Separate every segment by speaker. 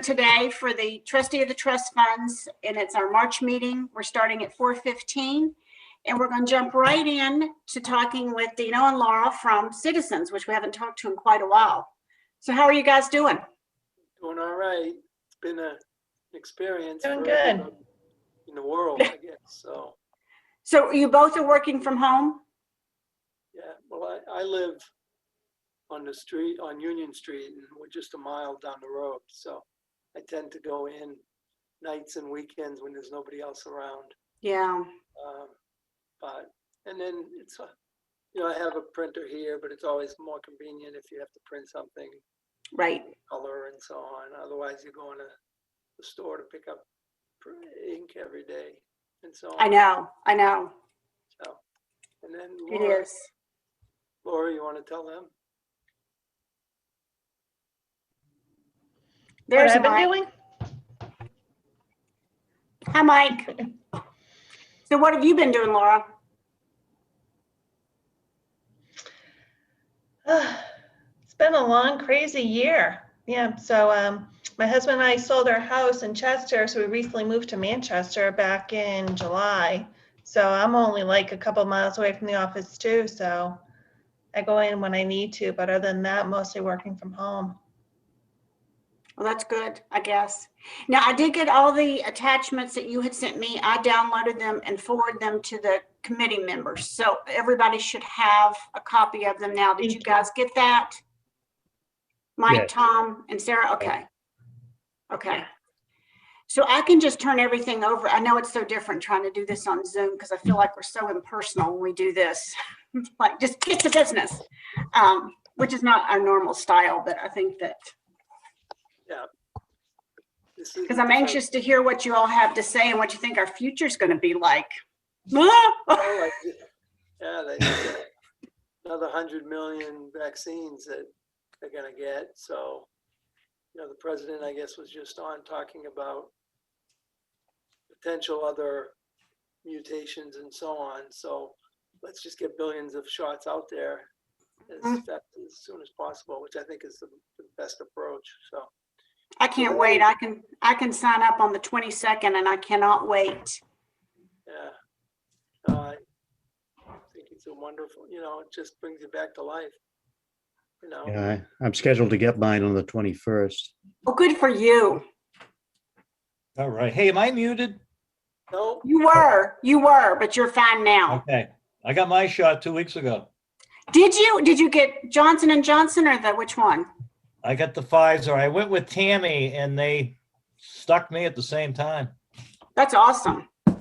Speaker 1: Today for the Trustee of the Trust Funds, and it's our March meeting. We're starting at 4:15, and we're going to jump right in to talking with Dino and Laura from Citizens, which we haven't talked to in quite a while. So how are you guys doing?
Speaker 2: Doing all right. It's been an experience
Speaker 3: Doing
Speaker 2: for
Speaker 3: good.
Speaker 2: everybody in the world, I guess.
Speaker 1: So you both are working from home?
Speaker 2: Yeah, well, I live on the street, on Union Street, and we're just a mile down the road. So I tend to go in nights and weekends when there's nobody else around.
Speaker 1: Yeah.
Speaker 2: And then it's, I have a printer here, but it's always more convenient if you have to print something.
Speaker 1: Right.
Speaker 2: Color and so on. Otherwise, you're going to the store to pick up ink every day and so on.
Speaker 1: I know.
Speaker 2: So, and then
Speaker 1: It is.
Speaker 2: Laura, you want to tell them?
Speaker 1: There's
Speaker 3: what I've
Speaker 1: Mike.
Speaker 3: been doing?
Speaker 1: Hi, Mike. So what have you been doing, Laura?
Speaker 3: It's been a long, crazy year. Yeah, so my husband and I sold our house in Chester, so we recently moved to Manchester back in July. So I'm only like a couple miles away from the office too, so I go in when I need to, but other than that, mostly working from home.
Speaker 1: Well, that's good, I guess. Now, I did get all the attachments that you had sent me. I downloaded them and forwarded them to the committee members. So everybody should have a copy of them now. Did you guys get that? Mike,
Speaker 4: Yes.
Speaker 1: Tom, and Sarah? Okay. Okay.
Speaker 3: Yeah.
Speaker 1: So I can just turn everything over. I know it's so different trying to do this on Zoom because I feel like we're so impersonal when we do this. Like, just get to business, which is not our normal style, but I think that.
Speaker 2: Yeah.
Speaker 1: Because I'm anxious to hear what you all have to say and what you think our future is going to be like.
Speaker 2: Yeah, they got another 100 million vaccines that they're going to get. So, the president, I guess, was just on talking about potential other mutations and so on. So let's just get billions of shots out there as soon as possible, which I think is the best approach. So
Speaker 1: I can't wait. I can sign up on the 22nd and I cannot wait.
Speaker 2: yeah, I think it's a wonderful, it just brings you back to life.
Speaker 4: Yeah, I'm scheduled to get mine on the 21st.
Speaker 1: Oh, good for you.
Speaker 5: All right. Hey, am I muted?
Speaker 2: No,
Speaker 1: You were, but you're fine now.
Speaker 5: Okay. I got my shot 2 weeks ago.
Speaker 1: Did you get Johnson & Johnson or which one?
Speaker 5: I got the Pfizer. I went with Tammy and they stuck me at the same time.
Speaker 1: That's awesome.
Speaker 2: does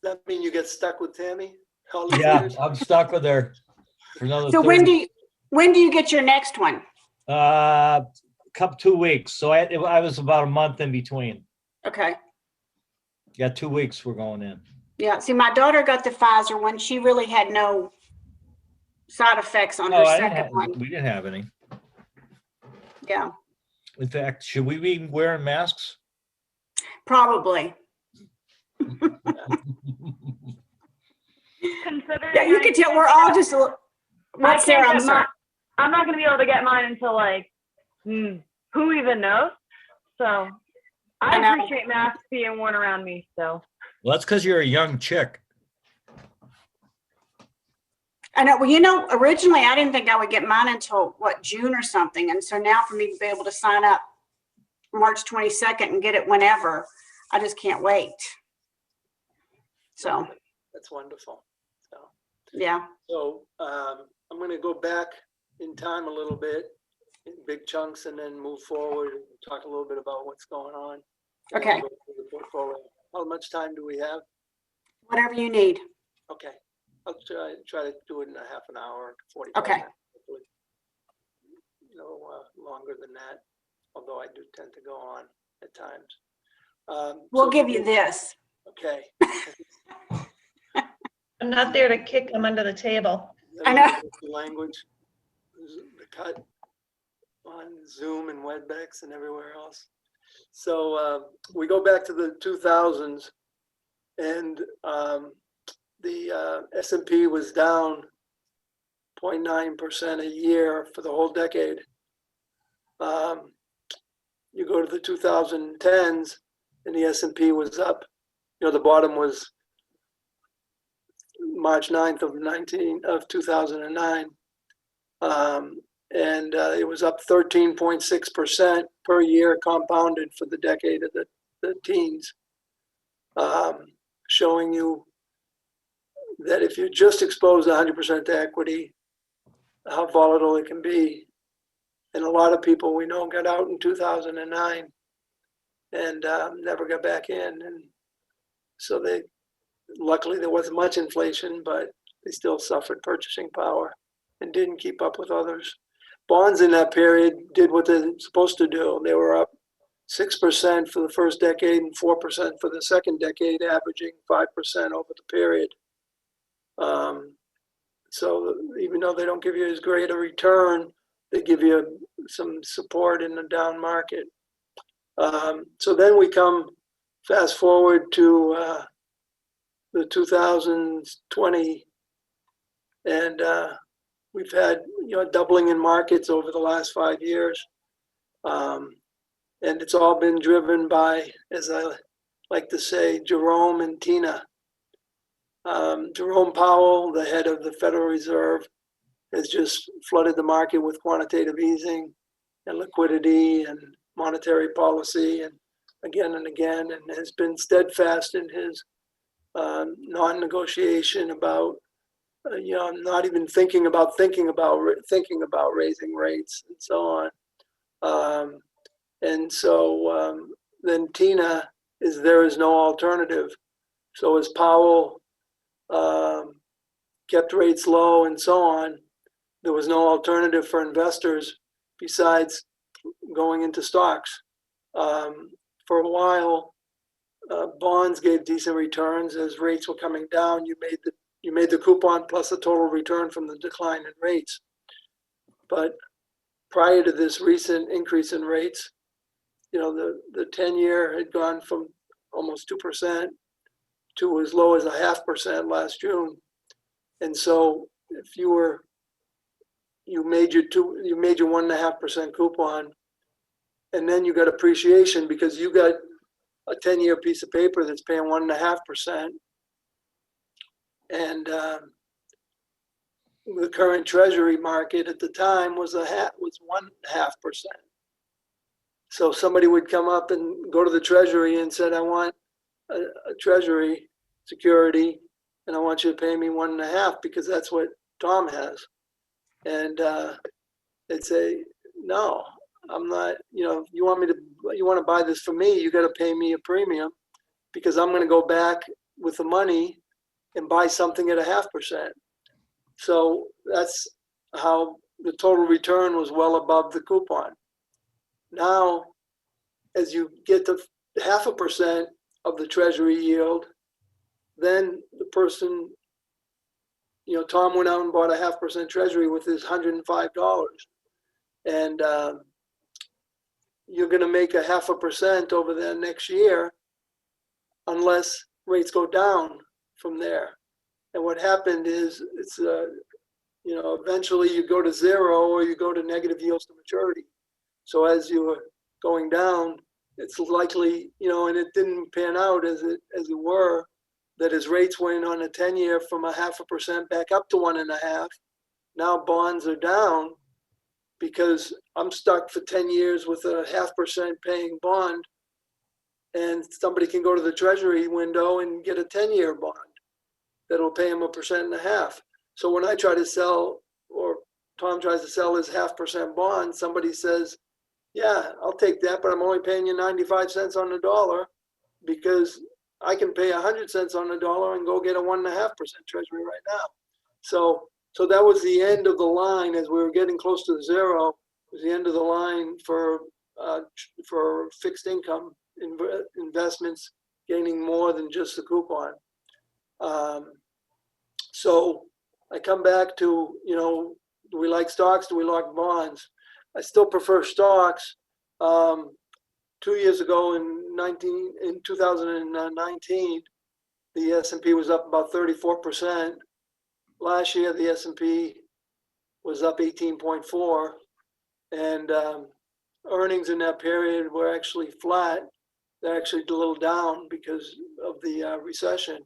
Speaker 2: that mean you get stuck with Tammy? All these
Speaker 5: Yeah,
Speaker 2: years?
Speaker 5: I'm stuck with her for another
Speaker 1: So
Speaker 5: 30.
Speaker 1: when do you get your next one?
Speaker 5: 2 weeks. So I was about a month in between.
Speaker 1: Okay.
Speaker 5: Yeah, 2 weeks we're going in.
Speaker 1: Yeah. See, my daughter got the Pfizer one. She really had no side effects on her second one.
Speaker 5: We didn't have any.
Speaker 1: Yeah,
Speaker 5: In fact, should we be wearing masks?
Speaker 1: probably.
Speaker 6: Considering
Speaker 1: Yeah, you can tell we're all just. What's Sarah? I'm sorry.
Speaker 6: I'm not going to be able to get mine until who even knows? So I appreciate masks being worn around me. So.
Speaker 5: Well, that's because you're a young chick.
Speaker 1: I know. Well, originally I didn't think I would get mine until June or something. And so now for me to be able to sign up March 22nd and get it whenever, I just can't wait. So.
Speaker 2: That's wonderful. So,
Speaker 1: yeah.
Speaker 2: So I'm going to go back in time a little bit in big chunks and then move forward and talk a little bit about what's going on.
Speaker 1: Okay.
Speaker 2: Go through the portfolio. How much time do we have?
Speaker 1: Whatever you need.
Speaker 2: Okay. I'll try to do it in a half an hour, 45
Speaker 1: Okay.
Speaker 2: minutes. No longer than that, although I do tend to go on at times.
Speaker 1: We'll give you this.
Speaker 2: Okay.
Speaker 3: I'm not there to kick them under the table.
Speaker 1: I know.
Speaker 2: Language, the cut on Zoom and WebEx and everywhere else. So we go back to the 2000s, and the S&P was down 0.9% a year for the whole decade. you go to the 2010s and the S&P was up, the bottom was March 9th of 2009. And it was up 13.6% per year compounded for the decade of the teens, showing you that if you just expose 100% to equity, how volatile it can be. And a lot of people we know got out in 2009 and never got back in. And so luckily there wasn't much inflation, but they still suffered purchasing power and didn't keep up with others. Bonds in that period did what they're supposed to do. They were up 6% for the first decade and 4% for the second decade, averaging 5% over the period. So even though they don't give you as great a return, they give you some support in the down market. So then we come fast forward to the 2020, and we've had doubling in markets over the last 5 years, and it's all been driven by, as I like to say, Jerome and Tina. Jerome Powell, the head of the Federal Reserve, has just flooded the market with quantitative easing and liquidity and monetary policy and again, and has been steadfast in his non-negotiation about, not even thinking about raising rates and so on. And so then Tina is there is no alternative. So as Powell kept rates low and so on, there was no alternative for investors besides going into stocks. For a while, bonds gave decent returns as rates were coming down. You made the coupon plus the total return from the decline in rates. But prior to this recent increase in rates, the 10-year had gone from almost 2% to as low as 0.5% last June. And so if you made your 1.5% coupon, and then you got appreciation because you got a 10-year piece of paper that's paying 1.5%, and the current Treasury market at the time was 1.5%. So somebody would come up and go to the Treasury and said, "I want a Treasury security, and I want you to pay me 1.5 because that's what Tom has." And they'd say, "No, I'm not. You want to buy this for me? You got to pay me a premium because I'm going to go back with the money and buy something at 0.5%." So that's how the total return was well above the coupon. Now, as you get to 0.5% of the Treasury yield, then the person, Tom went out and bought a 0.5% Treasury with his $105, and you're going to make a 0.5% over the next year unless rates go down from there. And what happened is it's eventually you go to zero or you go to negative yields to maturity. So as you're going down, it's likely, and it didn't pan out as it were, that as rates went on a 10-year from 0.5% back up to 1.5, now bonds are down because I'm stuck for 10 years with a 0.5% paying bond, and somebody can go to the Treasury window and get a 10-year bond that'll pay him 1.5%. So when I try to sell, or Tom tries to sell his 0.5% bond, somebody says, "Yeah, I'll take that, but I'm only paying you 95 cents on the dollar because I can pay 100 cents on the dollar and go get a 1.5% Treasury right now." So that was the end of the line as we were getting close to zero. It was the end of the line for fixed income investments gaining more than just the coupon. So I come back to, do we like stocks? Do we like bonds? I still prefer stocks. 2 years ago in 2019, the S&P was up about 34%. Last year, the S&P was up 18.4, and earnings in that period were actually flat. They're actually a little down because of the recession.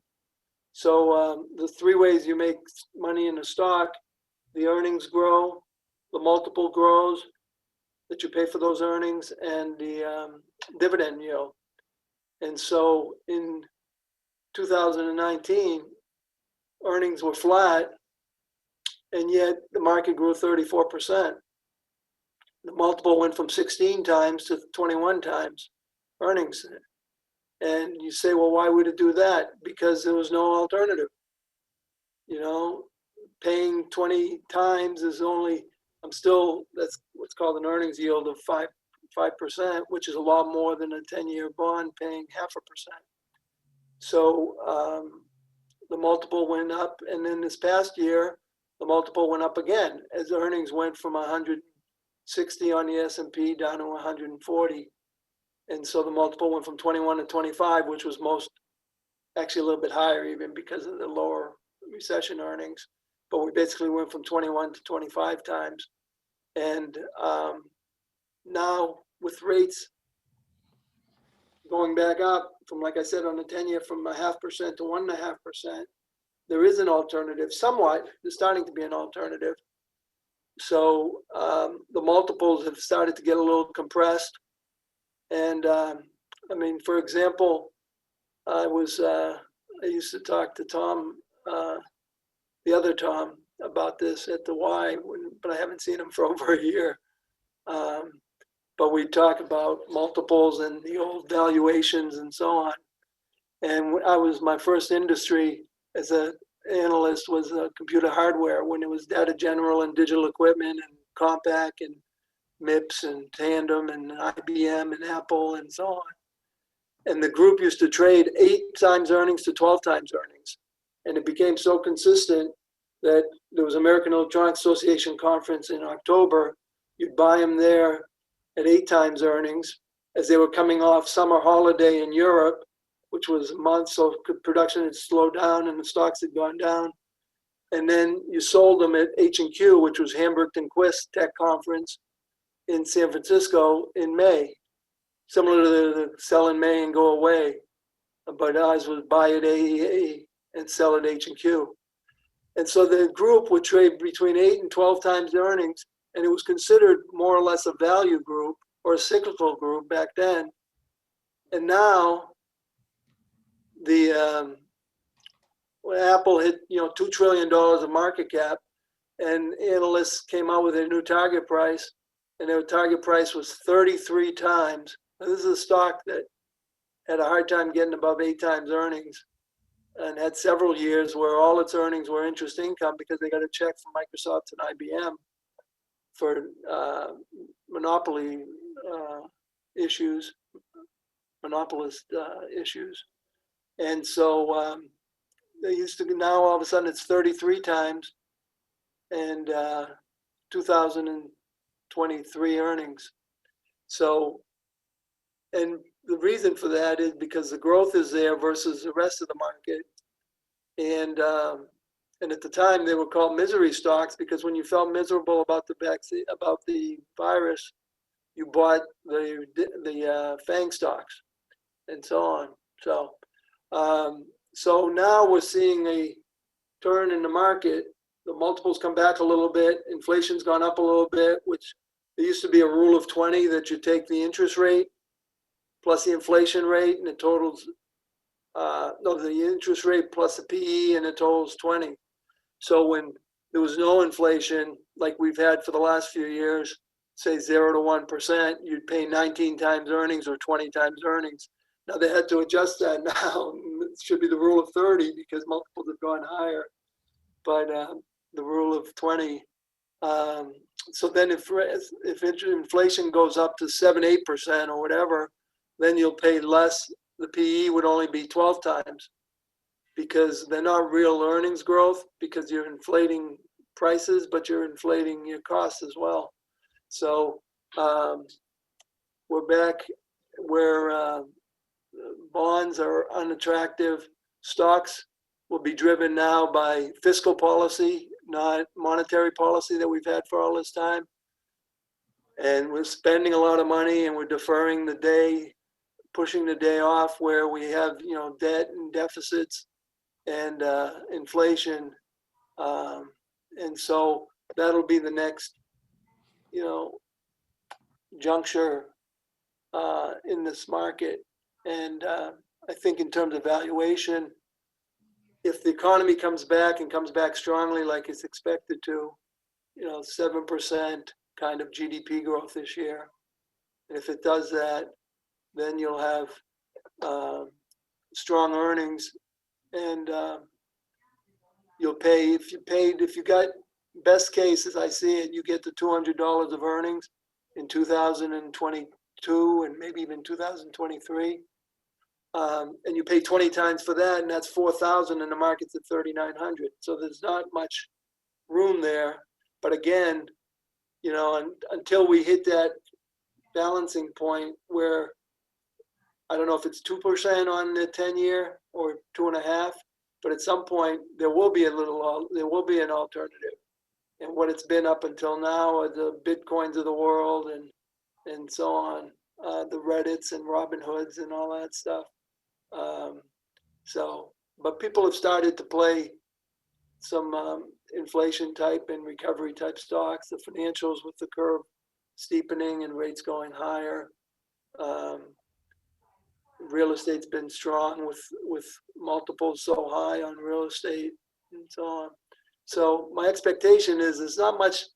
Speaker 2: So the three ways you make money in a stock: the earnings grow, the multiple grows that you pay for those earnings, and the dividend yield. And so in 2019, earnings were flat, and yet the market grew 34%. The multiple went from 16 times to 21 times earnings. And you say, well, why would it do that? Because there was no alternative. You know, paying 20 times is only, that's what's called an earnings yield of 5%, which is a lot more than a 10-year bond paying 0.5%. So the multiple went up, and then this past year, the multiple went up again as earnings went from 160 on the S&P down to 140. And so the multiple went from 21 to 25, which was actually a little bit higher even because of the lower recession earnings. But we basically went from 21 to 25 times. And now with rates going back up from, like I said, on the 10-year from 0.5% to 1.5%, there is an alternative somewhat. There's starting to be an alternative. So the multiples have started to get a little compressed. And I mean, for example, I used to talk to Tom, the other Tom, about this at the Y, but I haven't seen him for over a year. But we talk about multiples and the old valuations and so on. And my first industry as an analyst was computer hardware, when it was Data General and Digital Equipment and Compaq and MIPS and Tandem and IBM and Apple and so on. And the group used to trade 8 times earnings to 12 times earnings. And it became so consistent that there was American Electronics Association conference in October. You'd buy them there at 8 times earnings as they were coming off summer holiday in Europe, which was a month, so production had slowed down and the stocks had gone down. And then you sold them at H&Q, which was Hamburg and Quist Tech Conference in San Francisco in May, similar to the sell in May and go away. But ours was buy at AEA and sell at H&Q. And so the group would trade between 8 and 12 times the earnings, and it was considered more or less a value group or a cyclical group back then. And now when Apple hit $2 trillion of market cap, and analysts came out with a new target price, and their target price was 33 times. Now, this is a stock that had a hard time getting above 8 times earnings, and had several years where all its earnings were interest income because they got a check from Microsoft and IBM for monopolist issues. And so they used to, now all of a sudden it's 33 times and 2023 earnings. So, and the reason for that is because the growth is there versus the rest of the market. And at the time they were called misery stocks because when you felt miserable about the vaccine, about the virus, you bought the FANG stocks and so on. So now we're seeing a turn in the market. The multiples come back a little bit. Inflation's gone up a little bit, which there used to be a rule of 20 that you take the interest rate plus the inflation rate and it totals, the interest rate plus the PE and it totals 20. So when there was no inflation, like we've had for the last few years, say 0 to 1%, you'd pay 19 times earnings or 20 times earnings. Now they had to adjust that now. It should be the rule of 30 because multiples have gone higher, but the rule of 20. So then if inflation goes up to 7, 8% or whatever, then you'll pay less. The PE would only be 12 times because they're not real earnings growth because you're inflating prices, but you're inflating your costs as well. So we're back where bonds are unattractive. Stocks will be driven now by fiscal policy, not monetary policy that we've had for all this time. and we're spending a lot of money, and we're deferring the day, pushing the day off where we have, debt and deficits and inflation. And so that'll be the next, juncture in this market. And I think in terms of valuation, if the economy comes back and comes back strongly like it's expected to, 7% kind of GDP growth this year. And if it does that, then you'll have strong earnings, and you'll pay, if you got, best case as I see it, you get to $200 of earnings in 2022 and maybe even 2023. And you pay 20 times for that, and that's 4,000, and the market's at 3,900. So there's not much room there. But again, until we hit that balancing point where, I don't know if it's 2% on the 10-year or 2.5, but at some point there will be an alternative. And what it's been up until now are the Bitcoins of the world and so on, the Reddits and Robinhoods and all that stuff. But people have started to play some inflation type and recovery type stocks, the financials with the curve steepening and rates going higher. Real estate's been strong with multiples so high on real estate and so on. So my expectation is there's not much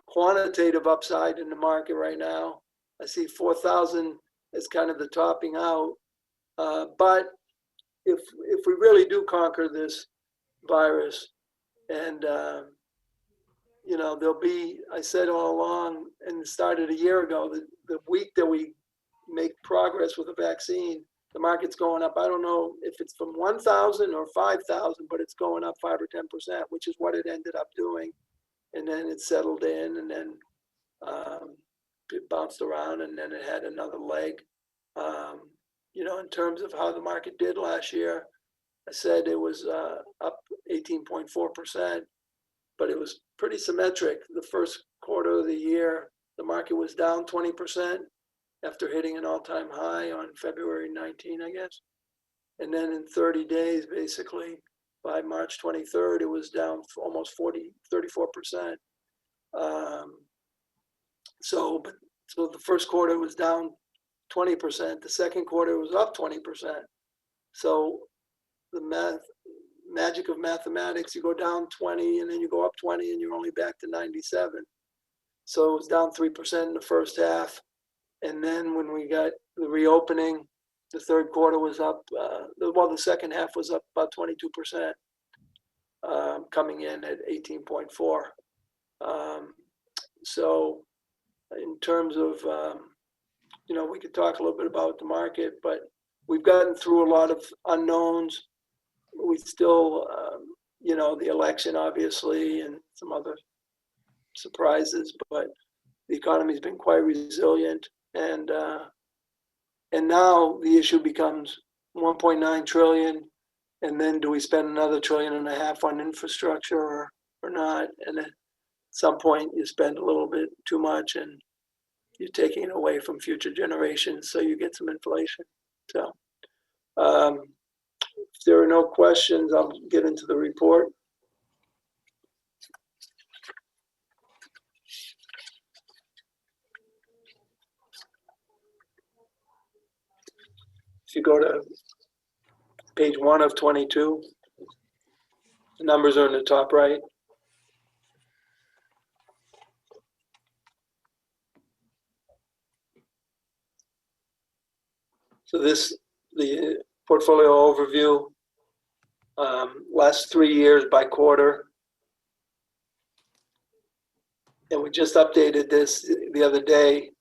Speaker 2: quantitative upside in the market right now. I see 4,000 as kind of the topping out. But if we really do conquer this virus, and there'll be, I said all along, and it started a year ago, the week that we make progress with a vaccine, the market's going up. I don't know if it's from 1,000 or 5,000, but it's going up 5 or 10%, which is what it ended up doing. And then it settled in, and then it bounced around, and then it had another leg. In terms of how the market did last year, I said it was up 18.4%, but it was pretty symmetric. The first quarter of the year, the market was down 20% after hitting an all-time high on February 19, I guess. And then in 30 days, basically, by March 23rd, it was down almost 34%. So the first quarter was down 20%. The second quarter was up 20%. So the magic of mathematics, you go down 20 and then you go up 20 and you're only back to 97. So it was down 3% in the first half. And then when we got the reopening, the third quarter was up, the second half was up about 22%, coming in at 18.4. So in terms of, we could talk a little bit about the market, but we've gotten through a lot of unknowns. We still, the election, obviously, and some other surprises, but the economy's been quite resilient. And now the issue becomes 1.9 trillion, and then do we spend another $1.5 trillion on infrastructure or not? And at some point you spend a little bit too much, and you're taking it away from future generations, so you get some inflation. So if there are no questions, I'll get into the report. If you go to page 1 of 22, the numbers are in the top right. So the portfolio overview, last 3 years by quarter. And we just updated this the other day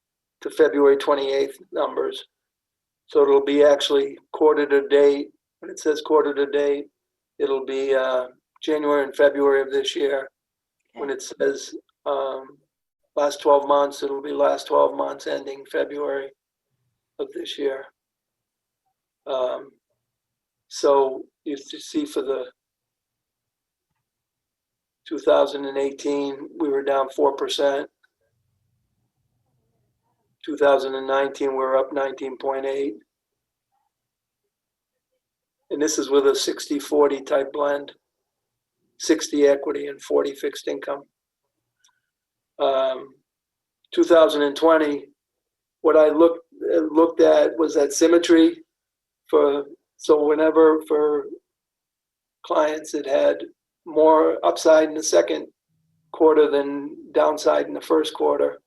Speaker 2: to February 28th numbers. So it'll be actually quarter to date. When it says quarter to date, it'll be January and February of this year. When it says last 12 months, it'll be last 12 months ending February of this year. So you see for the 2018, we were down 4%. 2019, we're up 19.8. And this is with a 60-40 type blend, 60 equity and 40 fixed income. 2020, what I looked at was that symmetry so whenever for clients that had more upside in the second quarter than downside in the first quarter,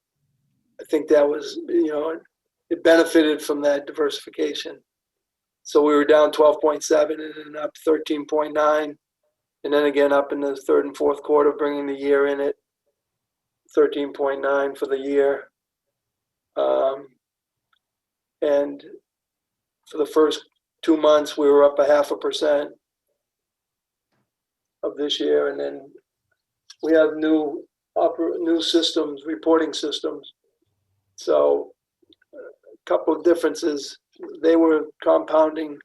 Speaker 2: I think that was, it benefited from that diversification. So we were down 12.7 and then up 13.9, and then again up in the third and fourth quarter, bringing the year in at 13.9 for the year. And for the first 2 months, we were up 0.5% of this year, and then we have new systems, reporting systems. So a couple of differences. They were compounding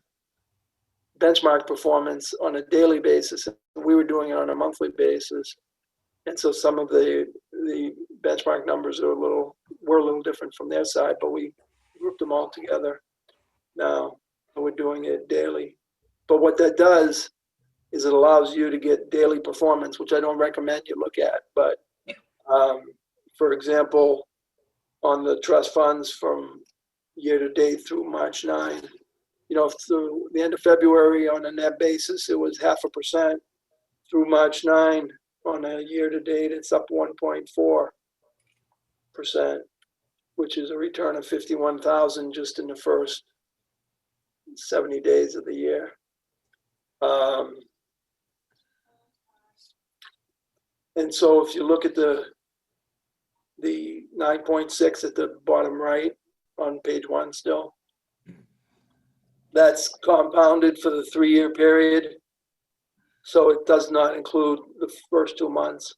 Speaker 2: benchmark performance on a daily basis. We were doing it on a monthly basis. And so some of the benchmark numbers were a little different from their side, but we grouped them all together. Now we're doing it daily. But what that does is it allows you to get daily performance, which I don't recommend you look at. But for example, on the trust funds from year to date through March 9, through the end of February on a net basis, it was 0.5%. Through March 9 on a year to date, it's up 1.4%, which is a return of 51,000 just in the first 70 days of the year. And so if you look at the 9.6 at the bottom right on page 1 still, that's compounded for the 3-year period. So it does not include the first 2 months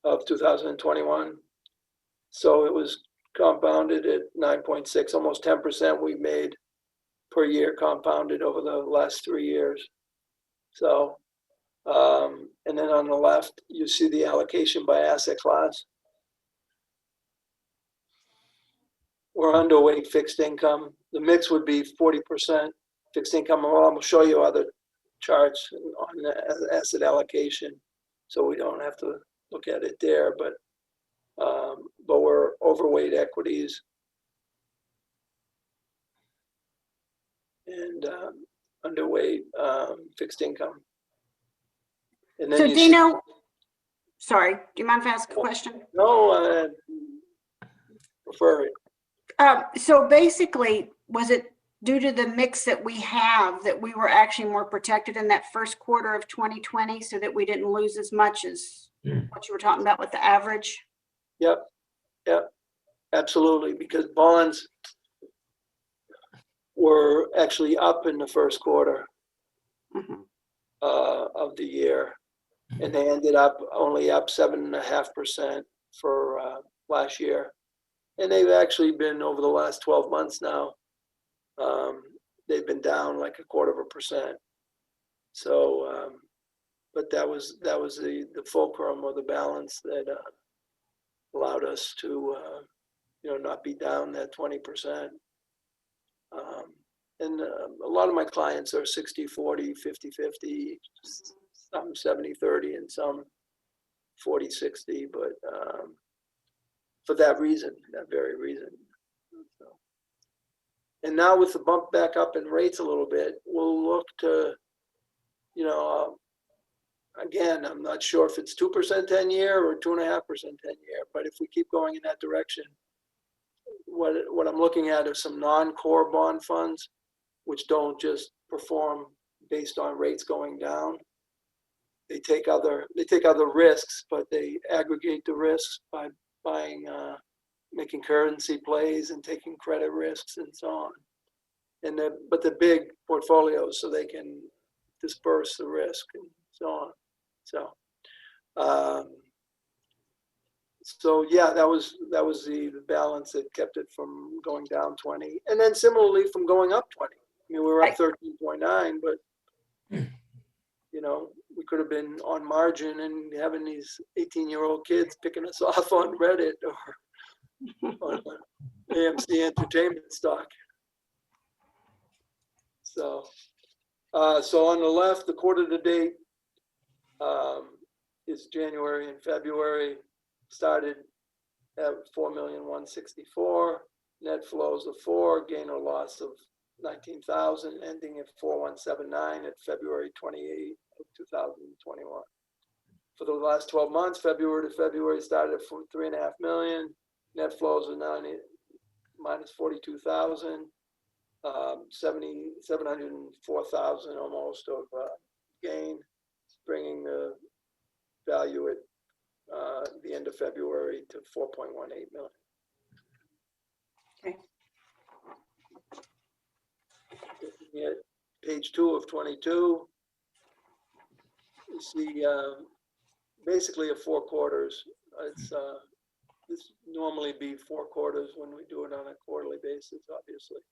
Speaker 2: of 2021. So it was compounded at 9.6, almost 10% we made per year compounded over the last 3 years. So, and then on the left, you see the allocation by asset class. We're underweight fixed income. The mix would be 40% fixed income. I'll show you other charts on the asset allocation, so we don't have to look at it there, but we're overweight equities and underweight fixed income. And then
Speaker 1: So Dino, sorry, do you mind if I ask a question?
Speaker 2: No, prefer it.
Speaker 1: So basically, was it due to the mix that we have that we were actually more protected in that first quarter of 2020 so that we didn't lose as much as what you were talking about with the average?
Speaker 2: Yep, absolutely, because bonds were actually up in the first quarter of the year, and they ended up only up 7.5% for last year. And they've actually been, over the last 12 months now, they've been down like 0.25%. So, but that was the fulcrum or the balance that allowed us to, not be down that 20%. And a lot of my clients are 60-40, 50-50, some 70-30, and some 40-60, but for that reason, that very reason. So, and now with the bump back up in rates a little bit, we'll look to, again, I'm not sure if it's 2% 10-year or 2.5% 10-year, but if we keep going in that direction, what I'm looking at are some non-core bond funds, which don't just perform based on rates going down. They take other risks, but they aggregate the risks by buying, making currency plays and taking credit risks and so on. But the big portfolios, so they can disperse the risk and so on. So yeah, that was the balance that kept it from going down 20, and then similarly from going up 20. I mean, we were up 13.9, but we could have been on margin and having these 18-year-old kids picking us off on Reddit or on AMC Entertainment stock. So, so on the left, the quarter to date is January and February. Started at 4,164,000, net flows of 4, gain or loss of 19,000, ending at 4,179 at February 28 of 2021. For the last 12 months, February to February, started at 3.5 million. Net flows are minus 42,000, 704,000 almost of gain, bringing the value at the end of February to 4.18 million.
Speaker 1: Okay.
Speaker 2: Looking at page 2 of 22, you see basically a 4 quarters. It's this normally be 4 quarters when we do it on a quarterly basis, obviously.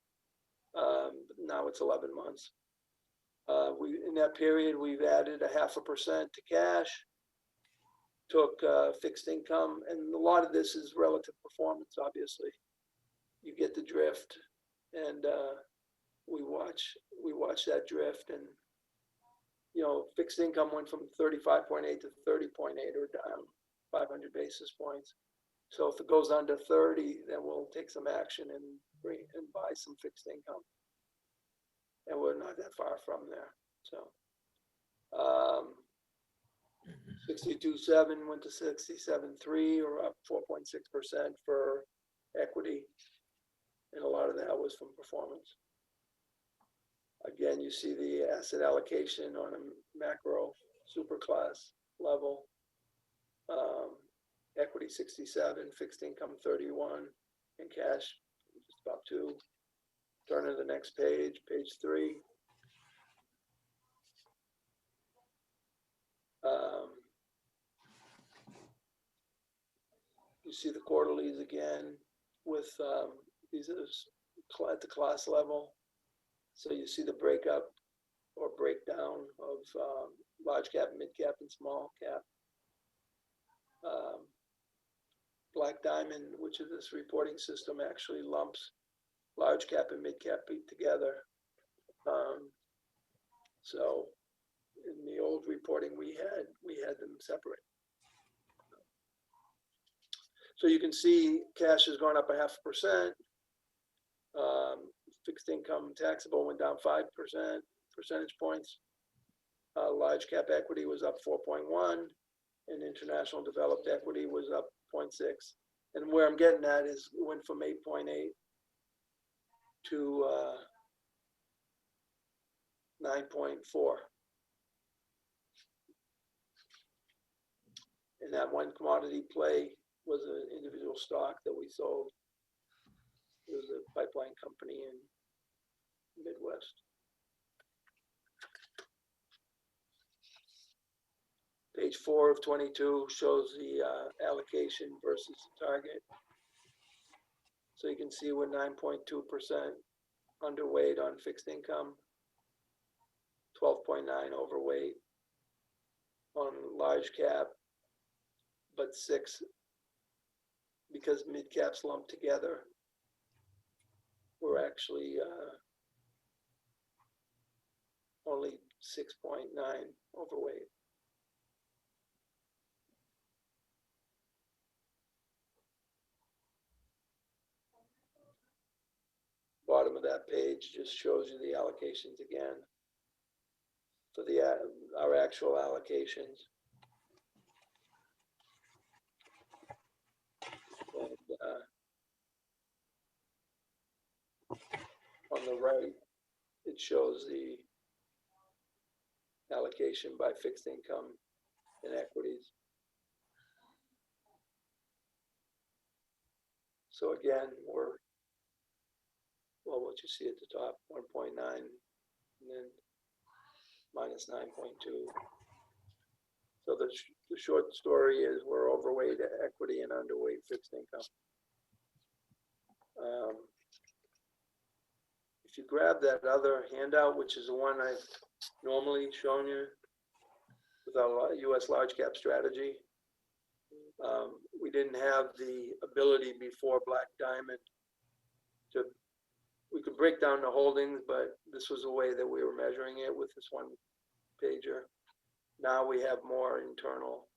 Speaker 2: But now it's 11 months. In that period, we've added 0.5% to cash, took fixed income, and a lot of this is relative performance, obviously. You get the drift, and we watch that drift, and you know, fixed income went from 35.8 to 30.8, or down 500 basis points. So if it goes under 30, then we'll take some action and buy some fixed income. And we're not that far from there. So 62.7 went to 67.3, or up 4.6% for equity. And a lot of that was from performance. Again, you see the asset allocation on a macro superclass level. Equity 67, fixed income 31, and cash just about 2. Turn to the next page, page 3. You see the quarterlies again with these are at the class level. So you see the breakup or breakdown of large cap, mid cap, and small cap. Black Diamond, which is this reporting system, actually lumps large cap and mid cap together. So in the old reporting we had them separate. So you can see cash has gone up 0.5%. Fixed income taxable went down 5 percentage points. Large cap equity was up 4.1, and international developed equity was up 0.6. And where I'm getting at is it went from 8.8 to 9.4. And that one commodity play was an individual stock that we sold. It was a pipeline company in Midwest. Page 4 of 22 shows the allocation versus the target. So you can see we're 9.2% underweight on fixed income, 12.9 overweight on large cap, but 6 because mid caps lumped together. We're actually only 6.9 overweight. Bottom of that page just shows you the allocations again for our actual allocations. And on the right, it shows the allocation by fixed income and equities. So again, we're, well, what you see at the top, 1.9, and then minus 9.2. So the short story is we're overweight equity and underweight fixed income. If you grab that other handout, which is the one I've normally shown you with our U.S. large cap strategy, we didn't have the ability before Black Diamond we could break down the holdings, but this was a way that we were measuring it with this one pager. Now we have more internal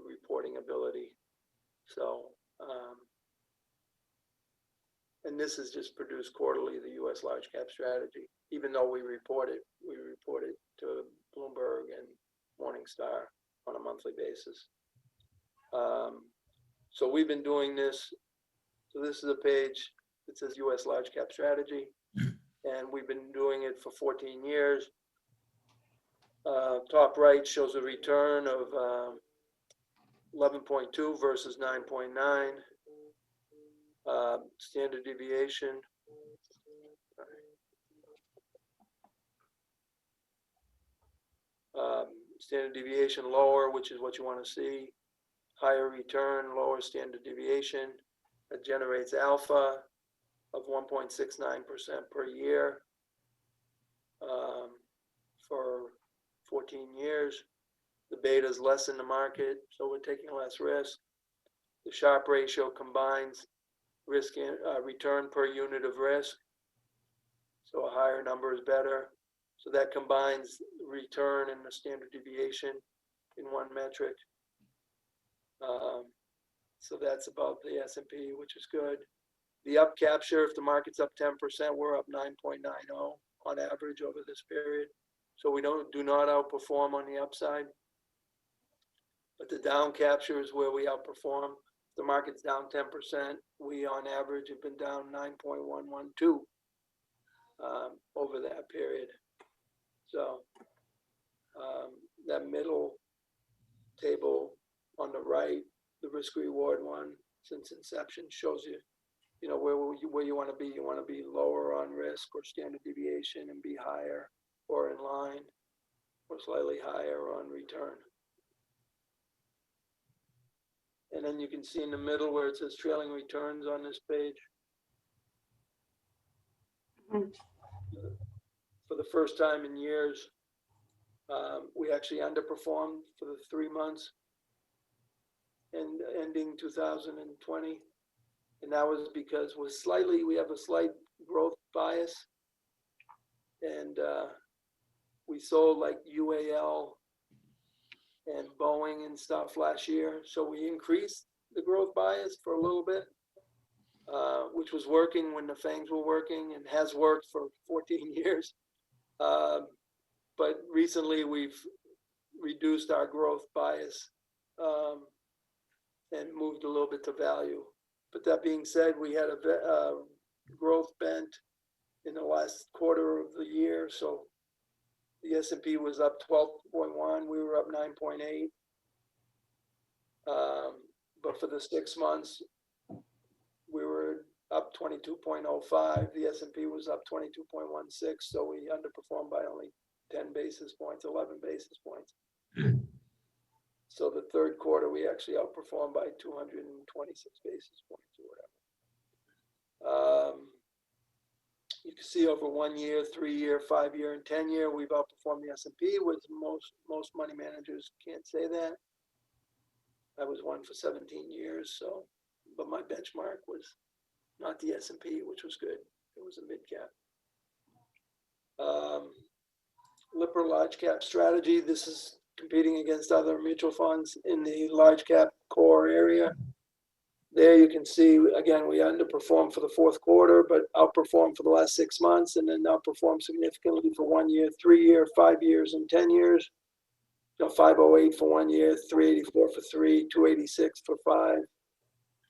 Speaker 2: reporting ability. So, and this is just produced quarterly, the U.S. large cap strategy. Even though we report it to Bloomberg and Morningstar on a monthly basis. So we've been doing this. So this is a page that says U.S. large cap strategy, and we've been doing it for 14 years. Top right shows a return of 11.2 versus 9.9. Standard deviation. Standard deviation lower, which is what you want to see. Higher return, lower standard deviation. That generates alpha of 1.69% per year for 14 years. The beta is less in the market, so we're taking less risk. The Sharpe ratio combines risk and return per unit of risk. So a higher number is better. So that combines return and the standard deviation in one metric. So that's about the S&P, which is good. The up capture, if the market's up 10%, we're up 9.90 on average over this period. So we do not outperform on the upside. But the down capture is where we outperform. If the market's down 10%, we on average have been down 9.112 over that period. So that middle table on the right, the risk reward one since inception, shows you, where you want to be. You want to be lower on risk or standard deviation and be higher or in line or slightly higher on return. And then you can see in the middle where it says trailing returns on this page. For the first time in years, we actually underperformed for the 3 months and ending 2020. And that was because we have a slight growth bias. And we sold like UAL and Boeing and stuff last year. So we increased the growth bias for a little bit, which was working when the FANGs were working and has worked for 14 years. But recently we've reduced our growth bias and moved a little bit to value. But that being said, we had a growth bent in the last quarter of the year. So the S&P was up 12.1, we were up 9.8. But for the 6 months, we were up 22.05. The S&P was up 22.16. So we underperformed by only 10 basis points, 11 basis points. So the third quarter, we actually outperformed by 226 basis points or whatever. You can see over 1 year, 3 year, 5 year, and 10 year, we've outperformed the S&P, which most money managers can't say that. I was one for 17 years, so, but my benchmark was not the S&P, which was good. It was a mid cap. Lipper large cap strategy. This is competing against other mutual funds in the large cap core area. There you can see, again, we underperformed for the fourth quarter, but outperformed for the last 6 months, and then outperformed significantly for 1 year, 3 year, 5 years, and 10 years. 508 for 1 year, 384 for 3, 286 for 5,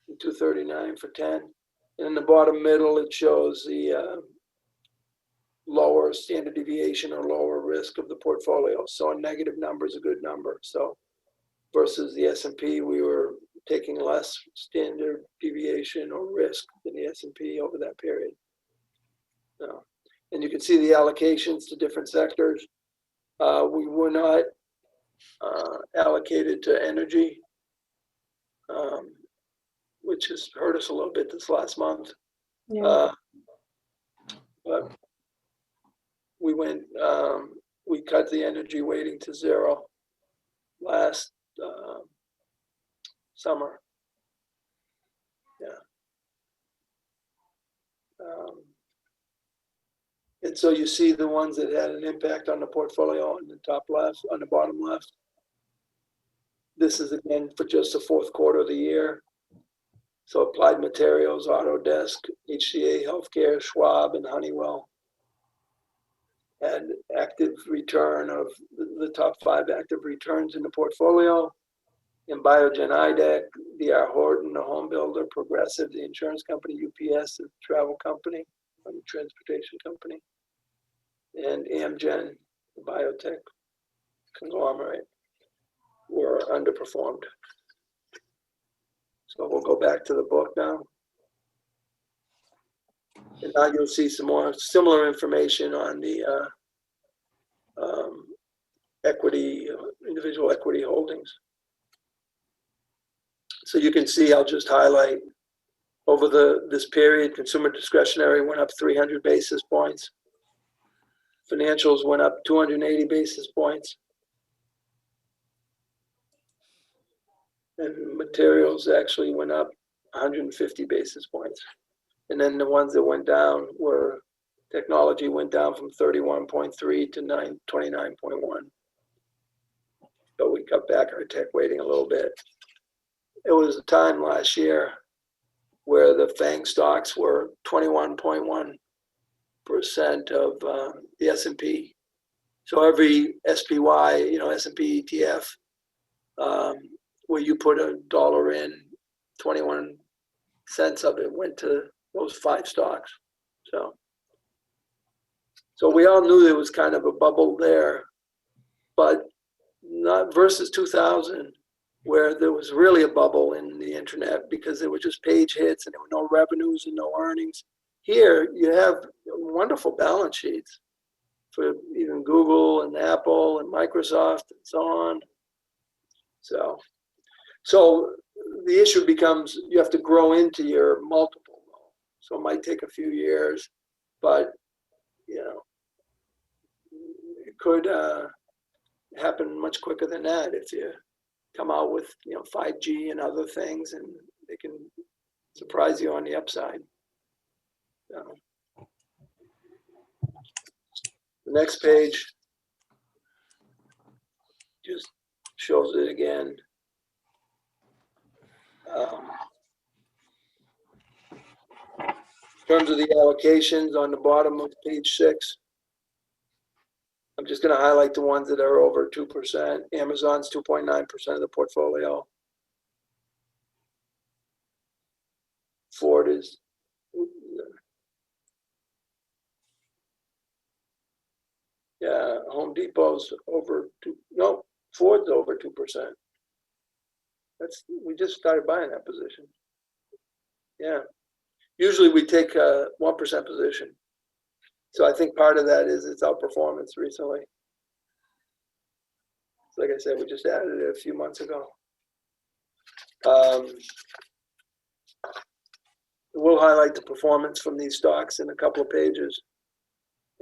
Speaker 2: and 239 for 10. And in the bottom middle, it shows the lower standard deviation or lower risk of the portfolio. So a negative number is a good number. So versus the S&P, we were taking less standard deviation or risk than the S&P over that period. So, and you can see the allocations to different sectors. We were not allocated to energy, which has hurt us a little bit this last month.
Speaker 1: Yeah.
Speaker 2: But we went, we cut the energy weighting to 0 last summer. Yeah. And so you see the ones that had an impact on the portfolio on the top left, on the bottom left. This is again for just the fourth quarter of the year. So Applied Materials, Autodesk, HCA Healthcare, Schwab, and Honeywell had active return of the top 5 active returns in the portfolio. And Biogen IDEC, DR Horton, the home builder, Progressive, the insurance company, UPS, the travel company, the transportation company, and Amgen, the biotech conglomerate, were underperformed. So we'll go back to the book now. And now you'll see some more similar information on the equity, individual equity holdings. So you can see, I'll just highlight over this period, consumer discretionary went up 300 basis points. Financials went up 280 basis points. And materials actually went up 150 basis points. And then the ones that went down were technology went down from 31.3 to 29.1. So we cut back our tech weighting a little bit. It was a time last year where the FANG stocks were 21.1% of the S&P. So every SPY, S&P ETF, where you put $1 in, 21 cents of it went to those 5 stocks. So we all knew there was kind of a bubble there, but not versus 2000, where there was really a bubble in the internet because there were just page hits and there were no revenues and no earnings. Here you have wonderful balance sheets for even Google and Apple and Microsoft and so on. So the issue becomes you have to grow into your multiple. So it might take a few years, but it could happen much quicker than that if you come out with 5G and other things, and they can surprise you on the upside. So, the next page just shows it again. In terms of the allocations on the bottom of page 6, I'm just going to highlight the ones that are over 2%. Amazon's 2.9% of the portfolio. Ford is Home Depot's over 2. No, Ford's over 2%. We just started buying that position. Yeah. Usually we take a 1% position. So I think part of that is its outperformance recently. Like I said, we just added it a few months ago. We'll highlight the performance from these stocks in a couple of pages.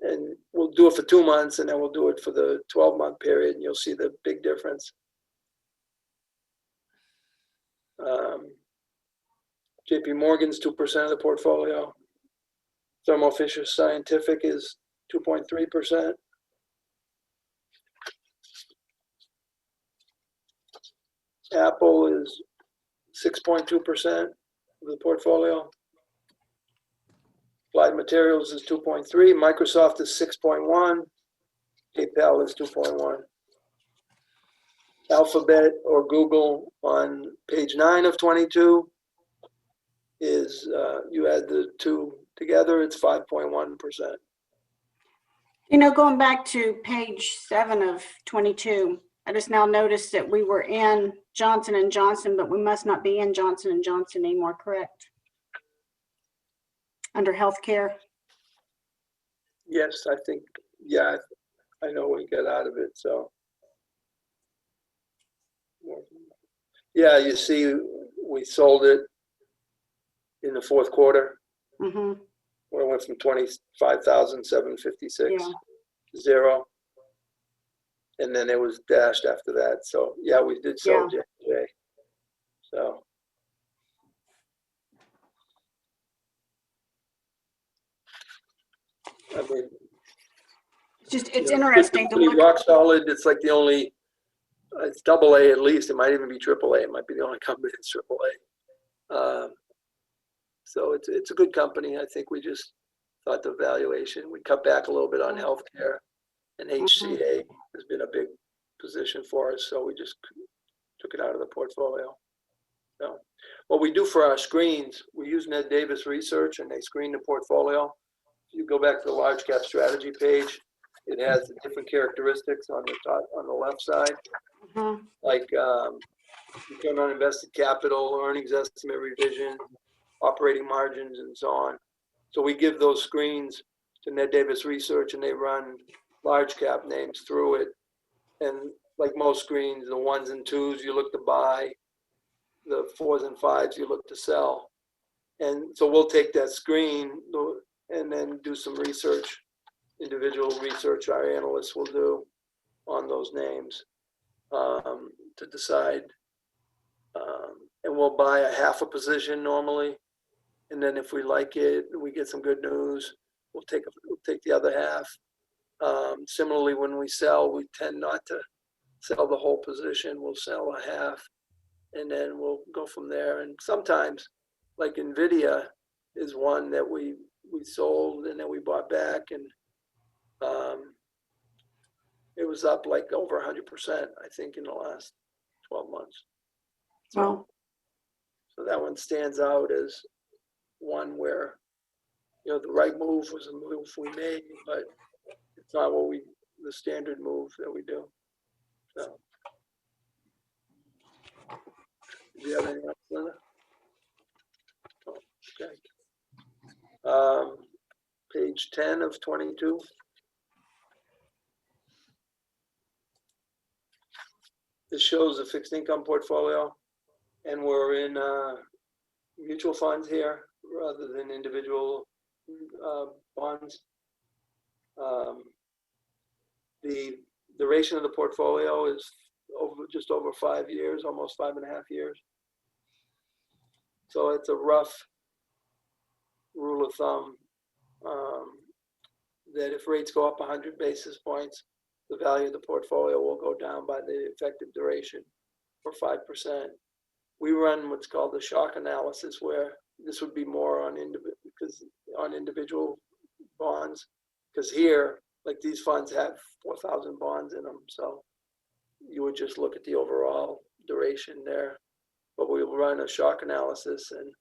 Speaker 2: And we'll do it for 2 months, and then we'll do it for the 12-month period, and you'll see the big difference. JP Morgan's 2% of the portfolio. Thermo Fisher Scientific is 2.3%. Apple is 6.2% of the portfolio. Applied Materials is 2.3. Microsoft is 6.1. PayPal is 2.1. Alphabet or Google on page 9 of 22 is, you add the 2 together, it's 5.1%.
Speaker 1: Going back to page 7 of 22, I just now noticed that we were in Johnson & Johnson, but we must not be in Johnson & Johnson anymore, correct? Under healthcare?
Speaker 2: Yes, I think, yeah, I know we got out of it, so. Yeah, you see, we sold it in the fourth quarter,
Speaker 1: Mm-hmm.
Speaker 2: where it went from 25,756
Speaker 1: Yeah.
Speaker 2: to 0. And then it was dashed after that. So yeah, we did sell J&J. So. I mean,
Speaker 1: it's
Speaker 2: You know,
Speaker 1: interesting to
Speaker 2: pretty
Speaker 1: look.
Speaker 2: rock solid. It's like the only, it's AA at least. It might even be AAA. It might be the only company that's AAA. So it's a good company. I think we just thought the valuation, we cut back a little bit on healthcare, and HCA has been a big position for us. So we just took it out of the portfolio. So what we do for our screens, we use Ned Davis Research, and they screen the portfolio. If you go back to the large cap strategy page, it has the different characteristics on the top, on the left side, like return on invested capital, earnings estimate revision, operating margins, and so on. So we give those screens to Ned Davis Research, and they run large cap names through it. And like most screens, the 1s and 2s you look to buy, the 4s and 5s you look to sell. And so we'll take that screen and then do some research, individual research our analysts will do on those names to decide. And we'll buy a half a position normally. And then if we like it, we get some good news, we'll take the other half. Similarly, when we sell, we tend not to sell the whole position. We'll sell a half, and then we'll go from there. And sometimes, like NVIDIA is one that we sold and then we bought back, and it was up like over 100%, I think, in the last 12 months.
Speaker 1: Well,
Speaker 2: So that one stands out as one where, you know, the right move was a move we made, but it's not the standard move that we do. So, do you have anything else, Linda? Oh, okay. Page 10 of 22. This shows a fixed income portfolio, and we're in mutual funds here rather than individual bonds. The duration of the portfolio is just over 5 years, almost 5.5 years. So it's a rough rule of thumb that if rates go up 100 basis points, the value of the portfolio will go down by the effective duration for 5%. We run what's called the shock analysis, where this would be more on individual bonds, because here, like these funds have 4,000 bonds in them, so you would just look at the overall duration there. But we will run a shock analysis, and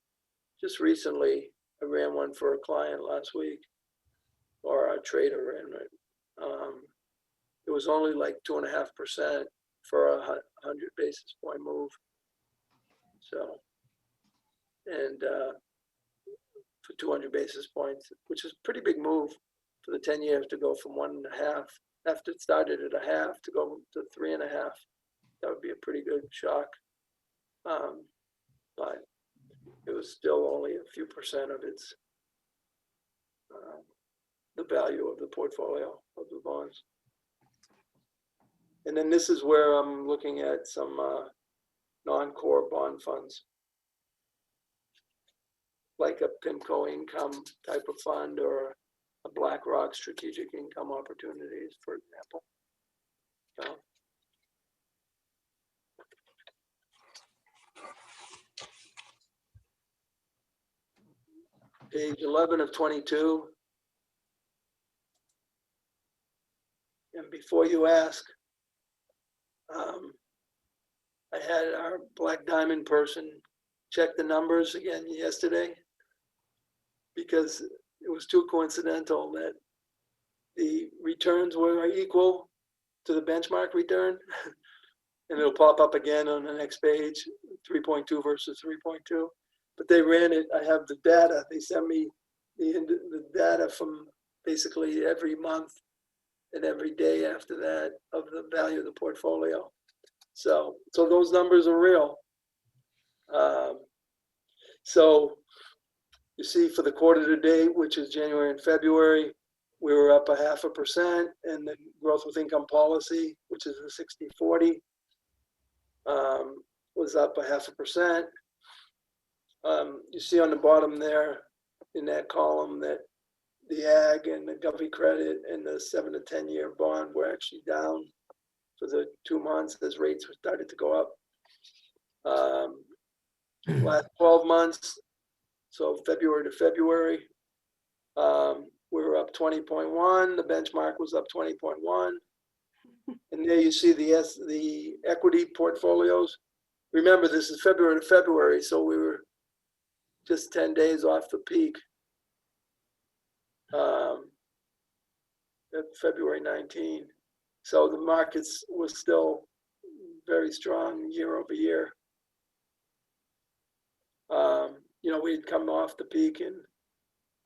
Speaker 2: just recently I ran one for a client last week, or a trader ran it. It was only like 2.5% for a 100 basis point move. So, and for 200 basis points, which is a pretty big move for the 10 years to go from 1.5, after it started at 0.5 to go to 3.5. That would be a pretty good shock. But it was still only a few percent of its, the value of the portfolio of the bonds. And then this is where I'm looking at some non-core bond funds, like a PIMCO income type of fund, or a BlackRock strategic income opportunities, for example. So, page 11 of 22. And before you ask, I had our Black Diamond person check the numbers again yesterday, because it was too coincidental that the returns were equal to the benchmark return. And it'll pop up again on the next page, 3.2 versus 3.2. But they ran it, I have the data, they sent me the data from basically every month and every day after that of the value of the portfolio. So those numbers are real. So you see, for the quarter to date, which is January and February, we were up 0.5%, and the growth with income policy, which is the 60-40, was up 0.5%. You see on the bottom there in that column that the ag and the govy credit and the 7 to 10 year bond were actually down for the 2 months as rates started to go up. Last 12 months, so February to February, we were up 20.1. The benchmark was up 20.1. And there you see the equity portfolios. Remember, this is February to February, so we were just 10 days off the peak at February 19. So the markets were still very strong year over year. You know, we'd come off the peak, and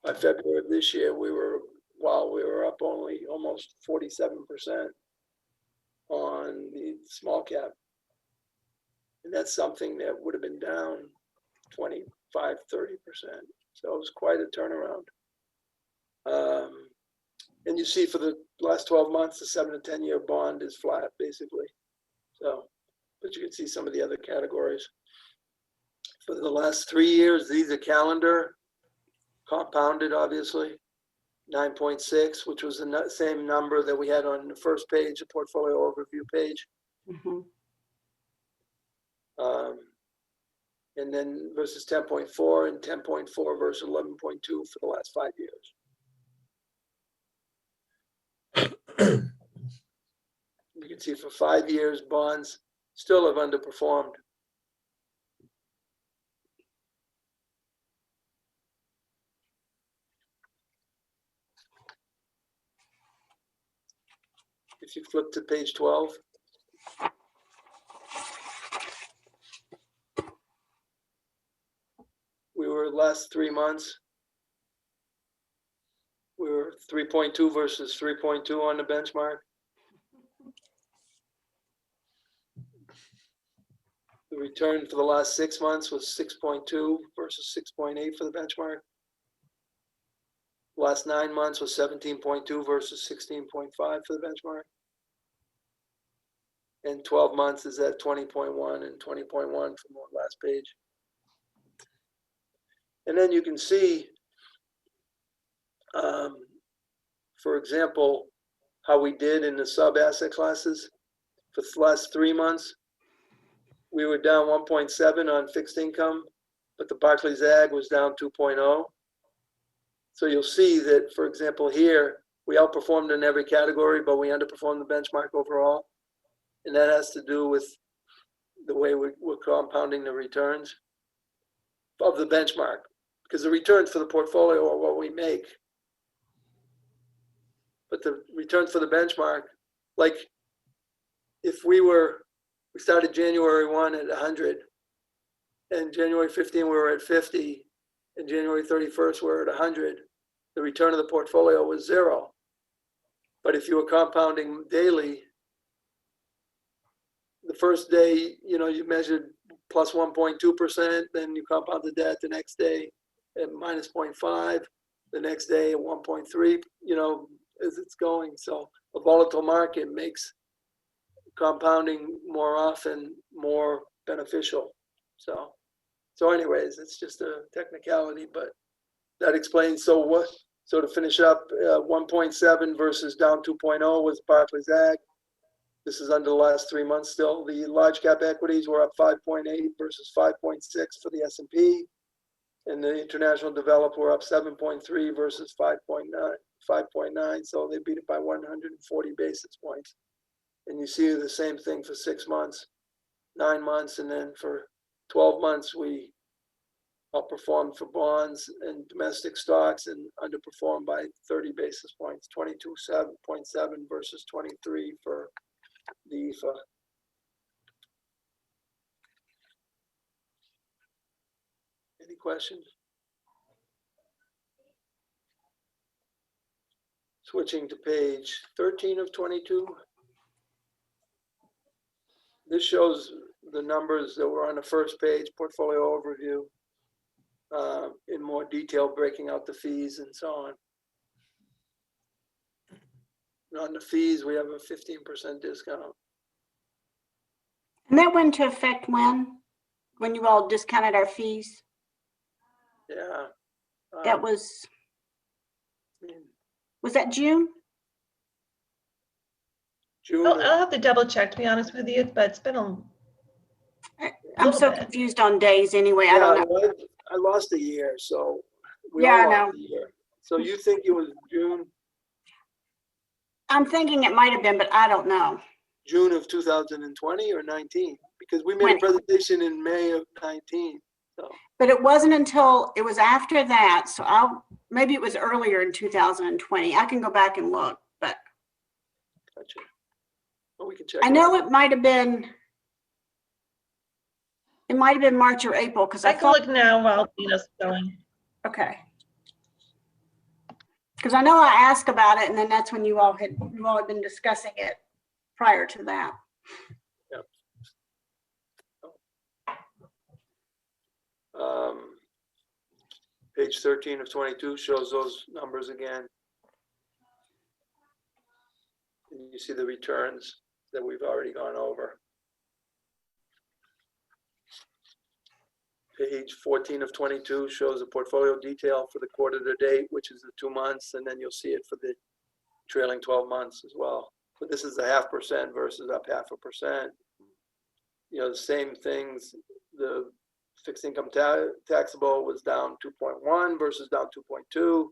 Speaker 2: by February of this year, we were up only almost 47% on the small cap. And that's something that would have been down 25, 30%. So it was quite a turnaround. And you see for the last 12 months, the 7 to 10 year bond is flat, basically. So, but you can see some of the other categories. For the last 3 years, these are calendar, compounded, obviously, 9.6, which was the same number that we had on the first page, the portfolio overview page.
Speaker 1: Mhm.
Speaker 2: And then versus 10.4 and 10.4 versus 11.2 for the last 5 years. You can see for 5 years, bonds still have underperformed. If you flip to page 12, we were last 3 months, we were 3.2 versus 3.2 on the benchmark. The return for the last 6 months was 6.2 versus 6.8 for the benchmark. Last 9 months was 17.2 versus 16.5 for the benchmark. And 12 months is at 20.1 and 20.1 from the last page. And then you can see, for example, how we did in the sub asset classes. For the last 3 months, we were down 1.7 on fixed income, but the Barclays Ag was down 2.0. So you'll see that, for example, here, we outperformed in every category, but we underperformed the benchmark overall. And that has to do with the way we're compounding the returns of the benchmark, because the returns for the portfolio are what we make. But the returns for the benchmark, like if we started January 1 at 100, and January 15 we were at 50, and January 31st we're at 100, the return of the portfolio was 0. But if you were compounding daily, the first day, you know, you measured plus 1.2%, then you compounded that the next day at minus 0.5, the next day at 1.3, you know, as it's going. So a volatile market makes compounding more often more beneficial. So anyways, it's just a technicality, but that explains. So to finish up, 1.7 versus down 2.0 was Barclays Ag. This is under the last 3 months still. The large cap equities were up 5.8 versus 5.6 for the S&P. And the international developed were up 7.3 versus 5.9. So they beat it by 140 basis points. And you see the same thing for 6 months, 9 months, and then for 12 months, we outperformed for bonds and domestic stocks and underperformed by 30 basis points, 22.7 versus 23 for the IFA. Any questions? Switching to page 13 of 22. This shows the numbers that were on the first page, portfolio overview, in more detail, breaking out the fees and so on. And on the fees, we have a 15% discount.
Speaker 1: And that went into effect when you all discounted our fees?
Speaker 2: Yeah.
Speaker 1: That was
Speaker 2: I mean,
Speaker 1: Was that June?
Speaker 2: June,
Speaker 3: I'll have to double check, to be honest with you, but it's been a
Speaker 1: I'm
Speaker 3: little
Speaker 1: so
Speaker 3: bit.
Speaker 1: confused on days anyway. I
Speaker 2: yeah,
Speaker 1: don't know.
Speaker 2: well, I lost a year, so we
Speaker 1: Yeah, I
Speaker 2: all
Speaker 1: know.
Speaker 2: lost a year. So you think it was June,
Speaker 1: I'm thinking it might have been, but I don't know.
Speaker 2: June of 2020 or 19? Because we made a
Speaker 1: 20.
Speaker 2: presentation in May of 19, so.
Speaker 1: But it wasn't until, it was after that, so maybe it was earlier in 2020. I can go back and look, but
Speaker 2: Gotcha. Well, we can check.
Speaker 1: I know it might have been March or April, because
Speaker 3: I
Speaker 1: I
Speaker 3: can
Speaker 1: thought,
Speaker 3: look now while Dina's going.
Speaker 1: okay. Because I know I asked about it, and then that's when you all had been discussing it prior to that.
Speaker 2: Page 13 of 22 shows those numbers again. And you see the returns that we've already gone over. Page 14 of 22 shows the portfolio detail for the quarter to date, which is the 2 months, and then you'll see it for the trailing 12 months as well. But this is the 0.5% versus up 0.5%. You know, the same things, the fixed income taxable was down 2.1 versus down 2.2.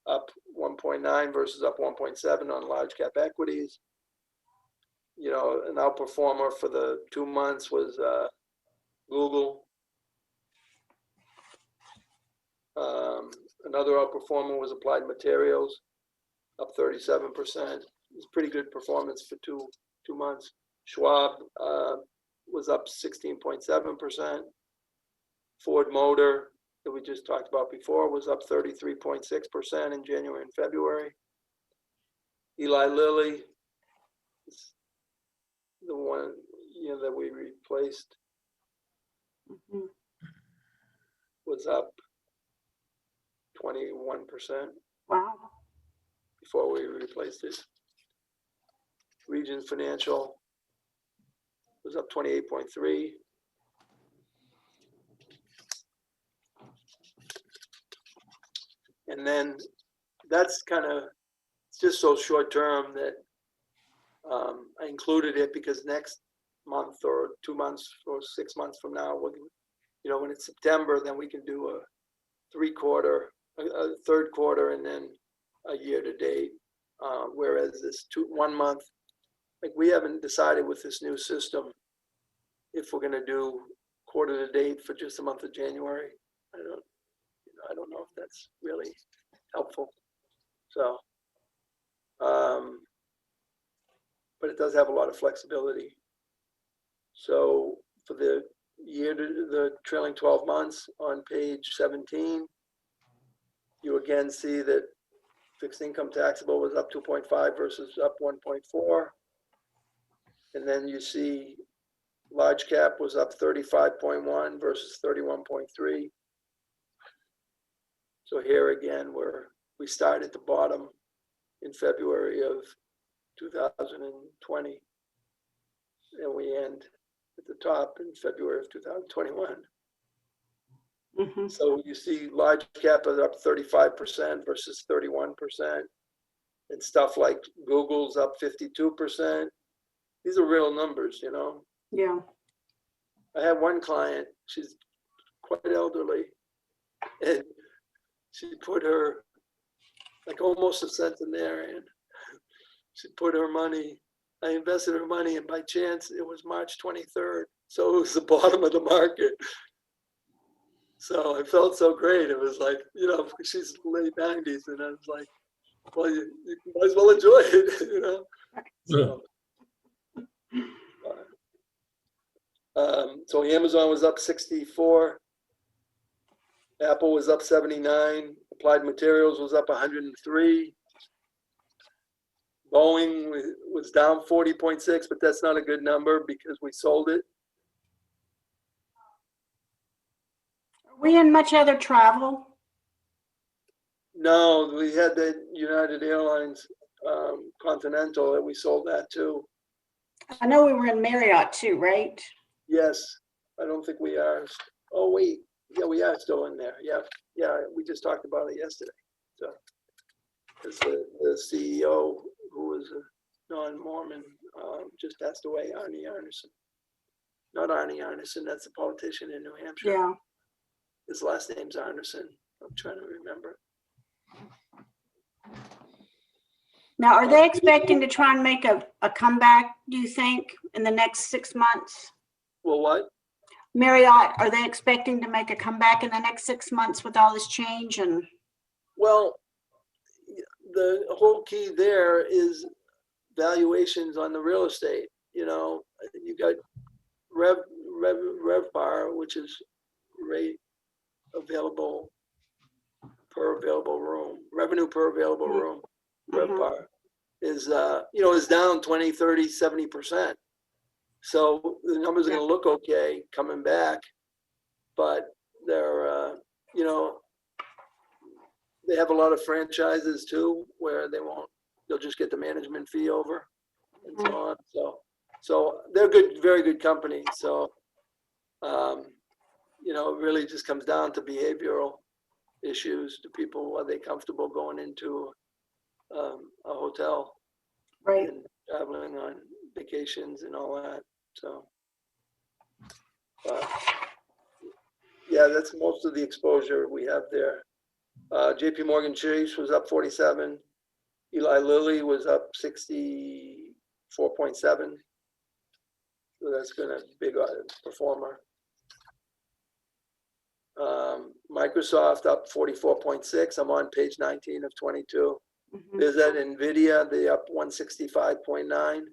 Speaker 2: Up 1.9 versus up 1.7 on large cap equities. You know, an outperformer for the 2 months was Google. Another outperformer was Applied Materials, up 37%. It's pretty good performance for two months. Schwab was up 16.7%. Ford Motor, that we just talked about before, was up 33.6% in January and February. Eli Lilly, the one that we replaced,
Speaker 1: Mhm.
Speaker 2: was up 21%
Speaker 1: Wow.
Speaker 2: before we replaced it. Region Financial was up 28.3. And then that's kind of, it's just so short term that I included it because next month or 2 months or 6 months from now, when it's September, then we can do a third quarter, and then a year to date. Whereas this 1 month, like we haven't decided with this new system if we're going to do quarter to date for just the month of January. I don't know if that's really helpful. So, but it does have a lot of flexibility. So for the the trailing 12 months on page 17, you again see that fixed income taxable was up 2.5 versus up 1.4. And then you see large cap was up 35.1 versus 31.3. So here again, we start at the bottom in February of 2020, and we end at the top in February of 2021.
Speaker 1: Mhm.
Speaker 2: So you see large cap is up 35% versus 31%, and stuff like Google's up 52%. These are real numbers,
Speaker 1: Yeah.
Speaker 2: I have one client, she's quite elderly, and she put her, like almost a cent in there, and she put her money, I invested her money, and by chance, it was March 23rd. So it was the bottom of the market. So I felt so great. It was like, she's late 90s, and I was like, well, you might as well enjoy it, So, so Amazon was up 64. Apple was up 79. Applied Materials was up 103. Boeing was down 40.6, but that's not a good number because we sold it.
Speaker 1: Are we in much other travel?
Speaker 2: No, we had the United Airlines Continental that we sold that too.
Speaker 1: I know we were in Marriott too, right?
Speaker 2: Yes, I don't think we are. Oh, wait, Yeah, we are still in there. Yeah, yeah, we just talked about it yesterday. So, it's the CEO, who was a non-Mormon, just passed away, Arnie Arneson. Not Arnie Arneson, that's a politician in New Hampshire.
Speaker 1: Yeah.
Speaker 2: His last name's Arneson. I'm trying to remember.
Speaker 1: Now, are they expecting to try and make a comeback, do you think, in the next 6 months?
Speaker 2: Well, what?
Speaker 1: Marriott, are they expecting to make a comeback in the next 6 months with all this change and?
Speaker 2: Well, the whole key there is valuations on the real estate. You know, you got RevPAR, which is rate available per available room, revenue per available room. RevPAR is, is down 20, 30, 70%. So the numbers are going to look okay coming back, but they're, they have a lot of franchises too, where they'll just get the management fee over and so on. So they're good, very good company. So, it really just comes down to behavioral issues. Do people, are they comfortable going into a hotel?
Speaker 1: Right.
Speaker 2: And traveling on vacations and all that. So, yeah, that's most of the exposure we have there. JP Morgan Chase was up 47. Eli Lilly was up 64.7. So that's been a big performer. Microsoft up 44.6. I'm on page 19 of 22. There's that NVIDIA, they up 165.9.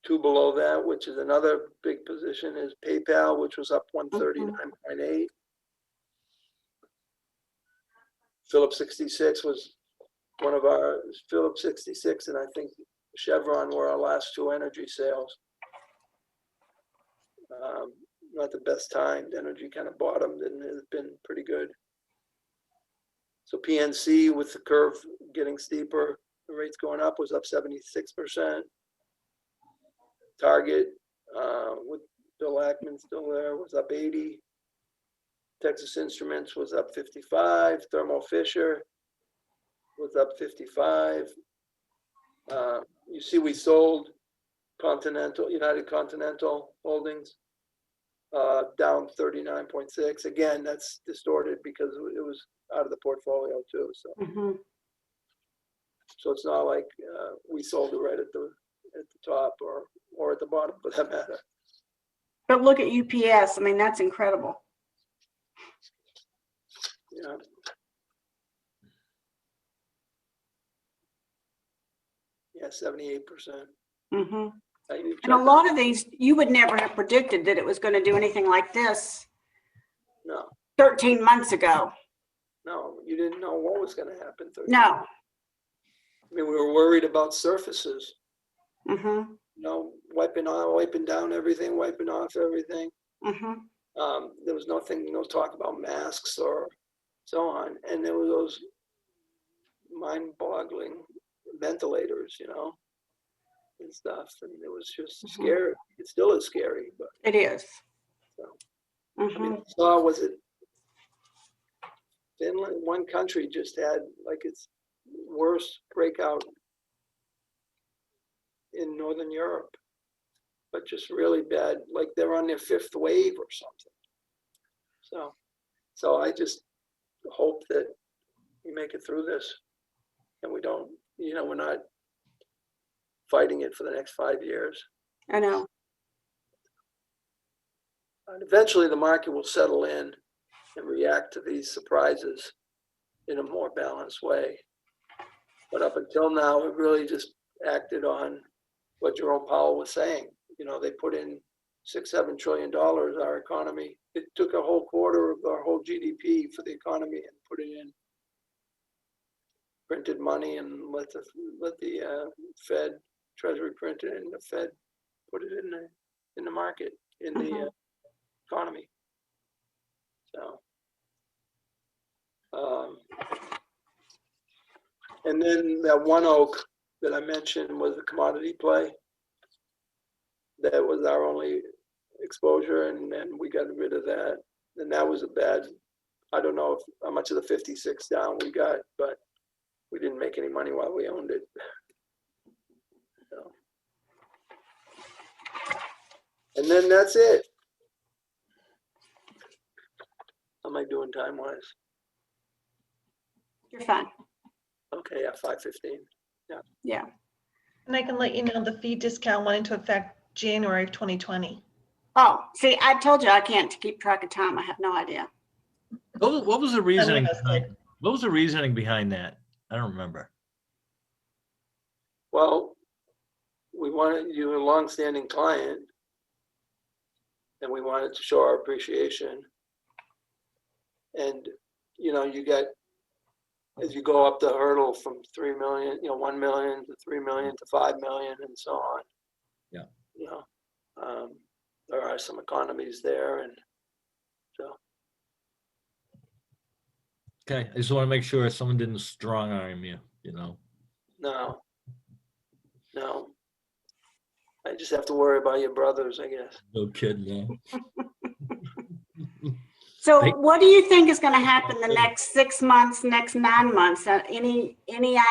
Speaker 2: Two below that, which is another big position, is PayPal, which was up 139.8. Phillips 66 was one of our, Phillips 66, and I think Chevron were our last two energy sales. Not the best timed. Energy kind of bottomed and has been pretty good. So PNC, with the curve getting steeper, the rates going up, was up 76%. Target, with Bill Ackman still there, was up 80. Texas Instruments was up 55. Thermo Fisher was up 55. You see, we sold United Continental Holdings, down 39.6. Again, that's distorted because it was out of the portfolio too. So, so it's not like we sold it right at the top or at the bottom, for that matter.
Speaker 1: But look at UPS. I mean, that's incredible.
Speaker 2: Yeah. Yeah, 78%.
Speaker 1: And a lot of these, you would never have predicted that it was going to do anything like this.
Speaker 2: No.
Speaker 1: 13 months ago.
Speaker 2: No, you didn't know what was going to happen.
Speaker 1: No.
Speaker 2: I mean, we were worried about surfaces. Wiping down everything, wiping off everything. There was no talk about masks or so on. And there were those mind-boggling ventilators, and stuff. And it was just scary. It still is scary, but
Speaker 1: it is.
Speaker 2: So, I mean, was it Finland? One country just had like its worst breakout in Northern Europe, but just really bad, like they're on their 5th wave or something. So I just hope that we make it through this and we don't, we're not fighting it for the next 5 years.
Speaker 1: I know.
Speaker 2: And eventually the market will settle in and react to these surprises in a more balanced way. But up until now, it really just acted on what Jerome Powell was saying. They put in $6-7 trillion, our economy. It took a whole quarter of our whole GDP for the economy and put it in printed money and let the Fed Treasury print it and the Fed put it in the market, in the economy. So, and then that one oak that I mentioned was a commodity play. That was our only exposure, and then we got rid of that. And that was a bad, I don't know how much of the 56 down we got, but we didn't make any money while we owned it. So. And then that's it. How am I doing time-wise?
Speaker 1: You're fine.
Speaker 2: Okay, yeah, 5:15.
Speaker 1: Yeah.
Speaker 3: And I can let you know the fee discount went into effect January of 2020.
Speaker 1: Oh, see, I told you I can't keep track of time. I have no idea.
Speaker 5: What was the reasoning?
Speaker 3: Yes,
Speaker 5: behind- What was the reasoning behind that? I don't remember.
Speaker 2: Well, we wanted you a long-standing client, and we wanted to show our appreciation. And, you get, as you go up the hurdle from 3 million, 1 million to 3 million to 5 million and so on.
Speaker 5: Yeah.
Speaker 2: There are some economies there, and so.
Speaker 5: Okay, I just want to make sure someone didn't strong arm you,
Speaker 2: No. I just have to worry about your brothers, I guess.
Speaker 5: No kidding, no.
Speaker 1: So
Speaker 5: Thank-
Speaker 1: what do you think is going to happen the next 6 months, next 9 months? Any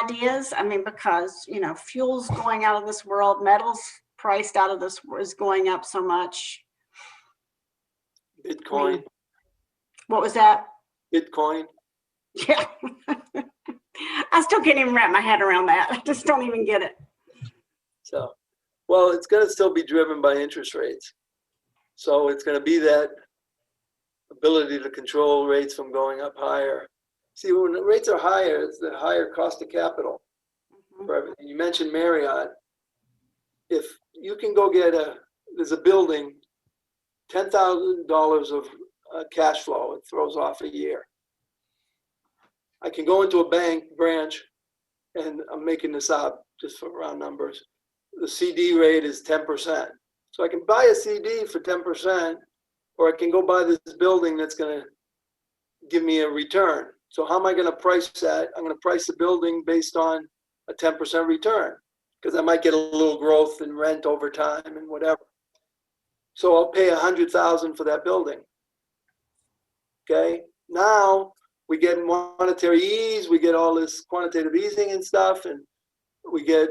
Speaker 1: ideas? I mean, because, fuel's going out of this world, metals priced out of this is going up so much.
Speaker 2: Bitcoin,
Speaker 1: What was that?
Speaker 2: Bitcoin.
Speaker 1: Yeah. I still can't even wrap my head around that. I just don't even get it.
Speaker 2: So, well, it's going to still be driven by interest rates. So it's going to be that ability to control rates from going up higher. See, when the rates are higher, it's the higher cost of capital for everything. You mentioned Marriott. If you can go get there's a building, $10,000 of cash flow it throws off a year. I can go into a bank branch, and I'm making this up just for round numbers. The CD rate is 10%. So I can buy a CD for 10%, or I can go buy this building that's going to give me a return. So how am I going to price that? I'm going to price the building based on a 10% return, because I might get a little growth in rent over time and whatever. So I'll pay $100,000 for that building. Okay, now we get monetary ease, we get all this quantitative easing and stuff, and we get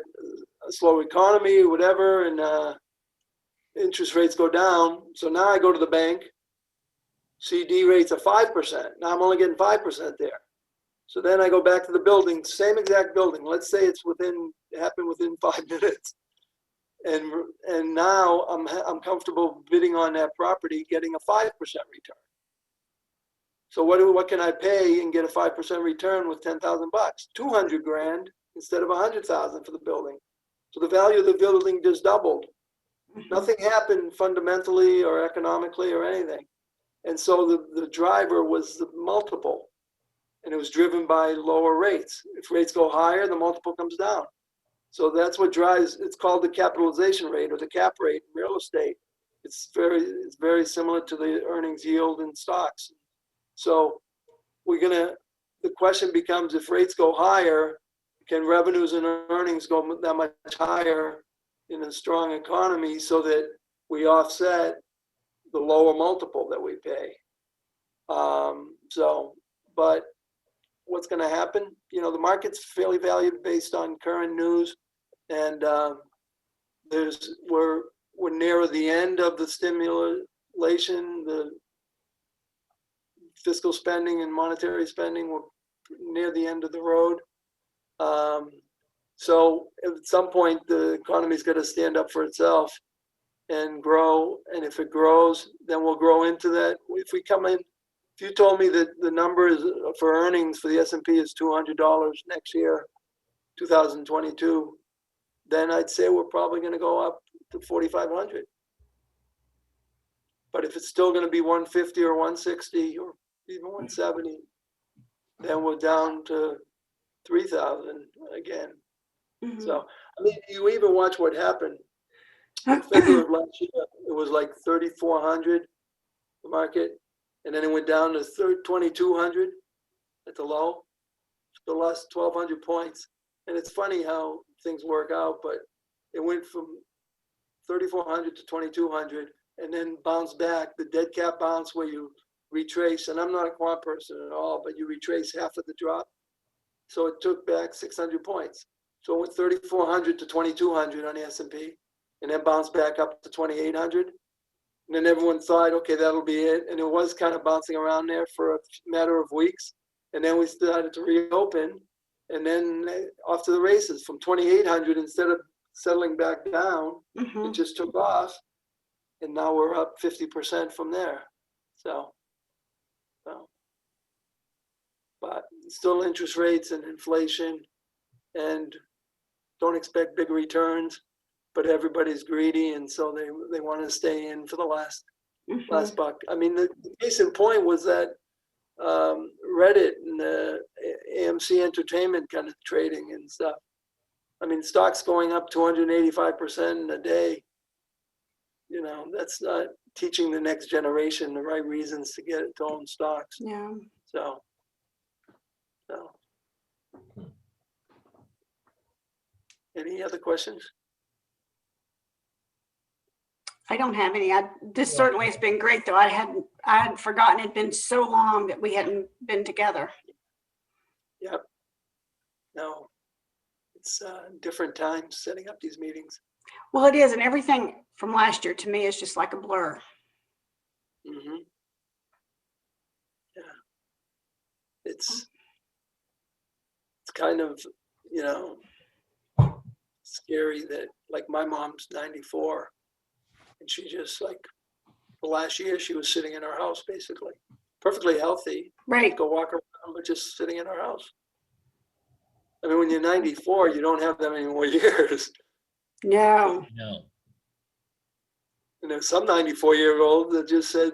Speaker 2: a slow economy, whatever, and interest rates go down. So now I go to the bank, CD rates are 5%. Now I'm only getting 5% there. So then I go back to the building, same exact building. Let's say it happened within 5 minutes. And now I'm comfortable bidding on that property, getting a 5% return. So what can I pay and get a 5% return with $10,000? $200,000 instead of $100,000 for the building. So the value of the building just doubled. Nothing happened fundamentally or economically or anything. And so the driver was the multiple, and it was driven by lower rates. If rates go higher, the multiple comes down. So that's what drives, it's called the capitalization rate or the cap rate in real estate. It's very similar to the earnings yield in stocks. So the question becomes, if rates go higher, can revenues and earnings go that much higher in a strong economy so that we offset the lower multiple that we pay? But what's going to happen? The market's fairly valued based on current news, and we're near the end of the stimulation, the fiscal spending and monetary spending. We're near the end of the road. So at some point, the economy's got to stand up for itself and grow. And if it grows, then we'll grow into that. If we come in, if you told me that the number is for earnings for the S&P is $200 next year, 2022, then I'd say we're probably going to go up to 4,500. But if it's still going to be 150 or 160 or even 170, then we're down to 3,000 again.
Speaker 1: Mhm.
Speaker 2: So, I mean, you even watch what happened. In February of last year, it was like 3,400, the market, and then it went down to 2,200 at the low. The last 1,200 points. And it's funny how things work out, but it went from 3,400 to 2,200, and then bounced back. The dead cat bounce where you retrace, and I'm not a quant person at all, but you retrace half of the drop. So it took back 600 points. So it went 3,400 to 2,200 on the S&P, and then bounced back up to 2,800. And then everyone thought, okay, that'll be it. And it was kind of bouncing around there for a matter of weeks. And then we started to reopen, and then off to the races from 2,800. Instead of settling back down, it just took off. And now we're up 50% from there. So, but still interest rates and inflation, and don't expect big returns, but everybody's greedy, and so they want to stay in for the last buck. I mean, the case in point was that Reddit and AMC Entertainment kind of trading and stuff. I mean, stocks going up 285% in a day. You know, that's not teaching the next generation the right reasons to get to own stocks.
Speaker 1: Yeah.
Speaker 2: So. Any other questions?
Speaker 1: I don't have any. This certainly has been great, though. I had forgotten it'd been so long that we hadn't been together.
Speaker 2: Yep. No, it's different times setting up these meetings.
Speaker 1: Well, it is, and everything from last year to me is just like a blur.
Speaker 2: Mm-hmm. Yeah. It's kind of, you know, scary that, like, my mom's 94, and she just, like, the last year she was sitting in her house, basically perfectly healthy,
Speaker 1: Right.
Speaker 2: go walk around, but just sitting in her house. I mean, when you're 94, you don't have that many more years.
Speaker 1: No.
Speaker 5: No.
Speaker 2: And there's some 94-year-old that just said,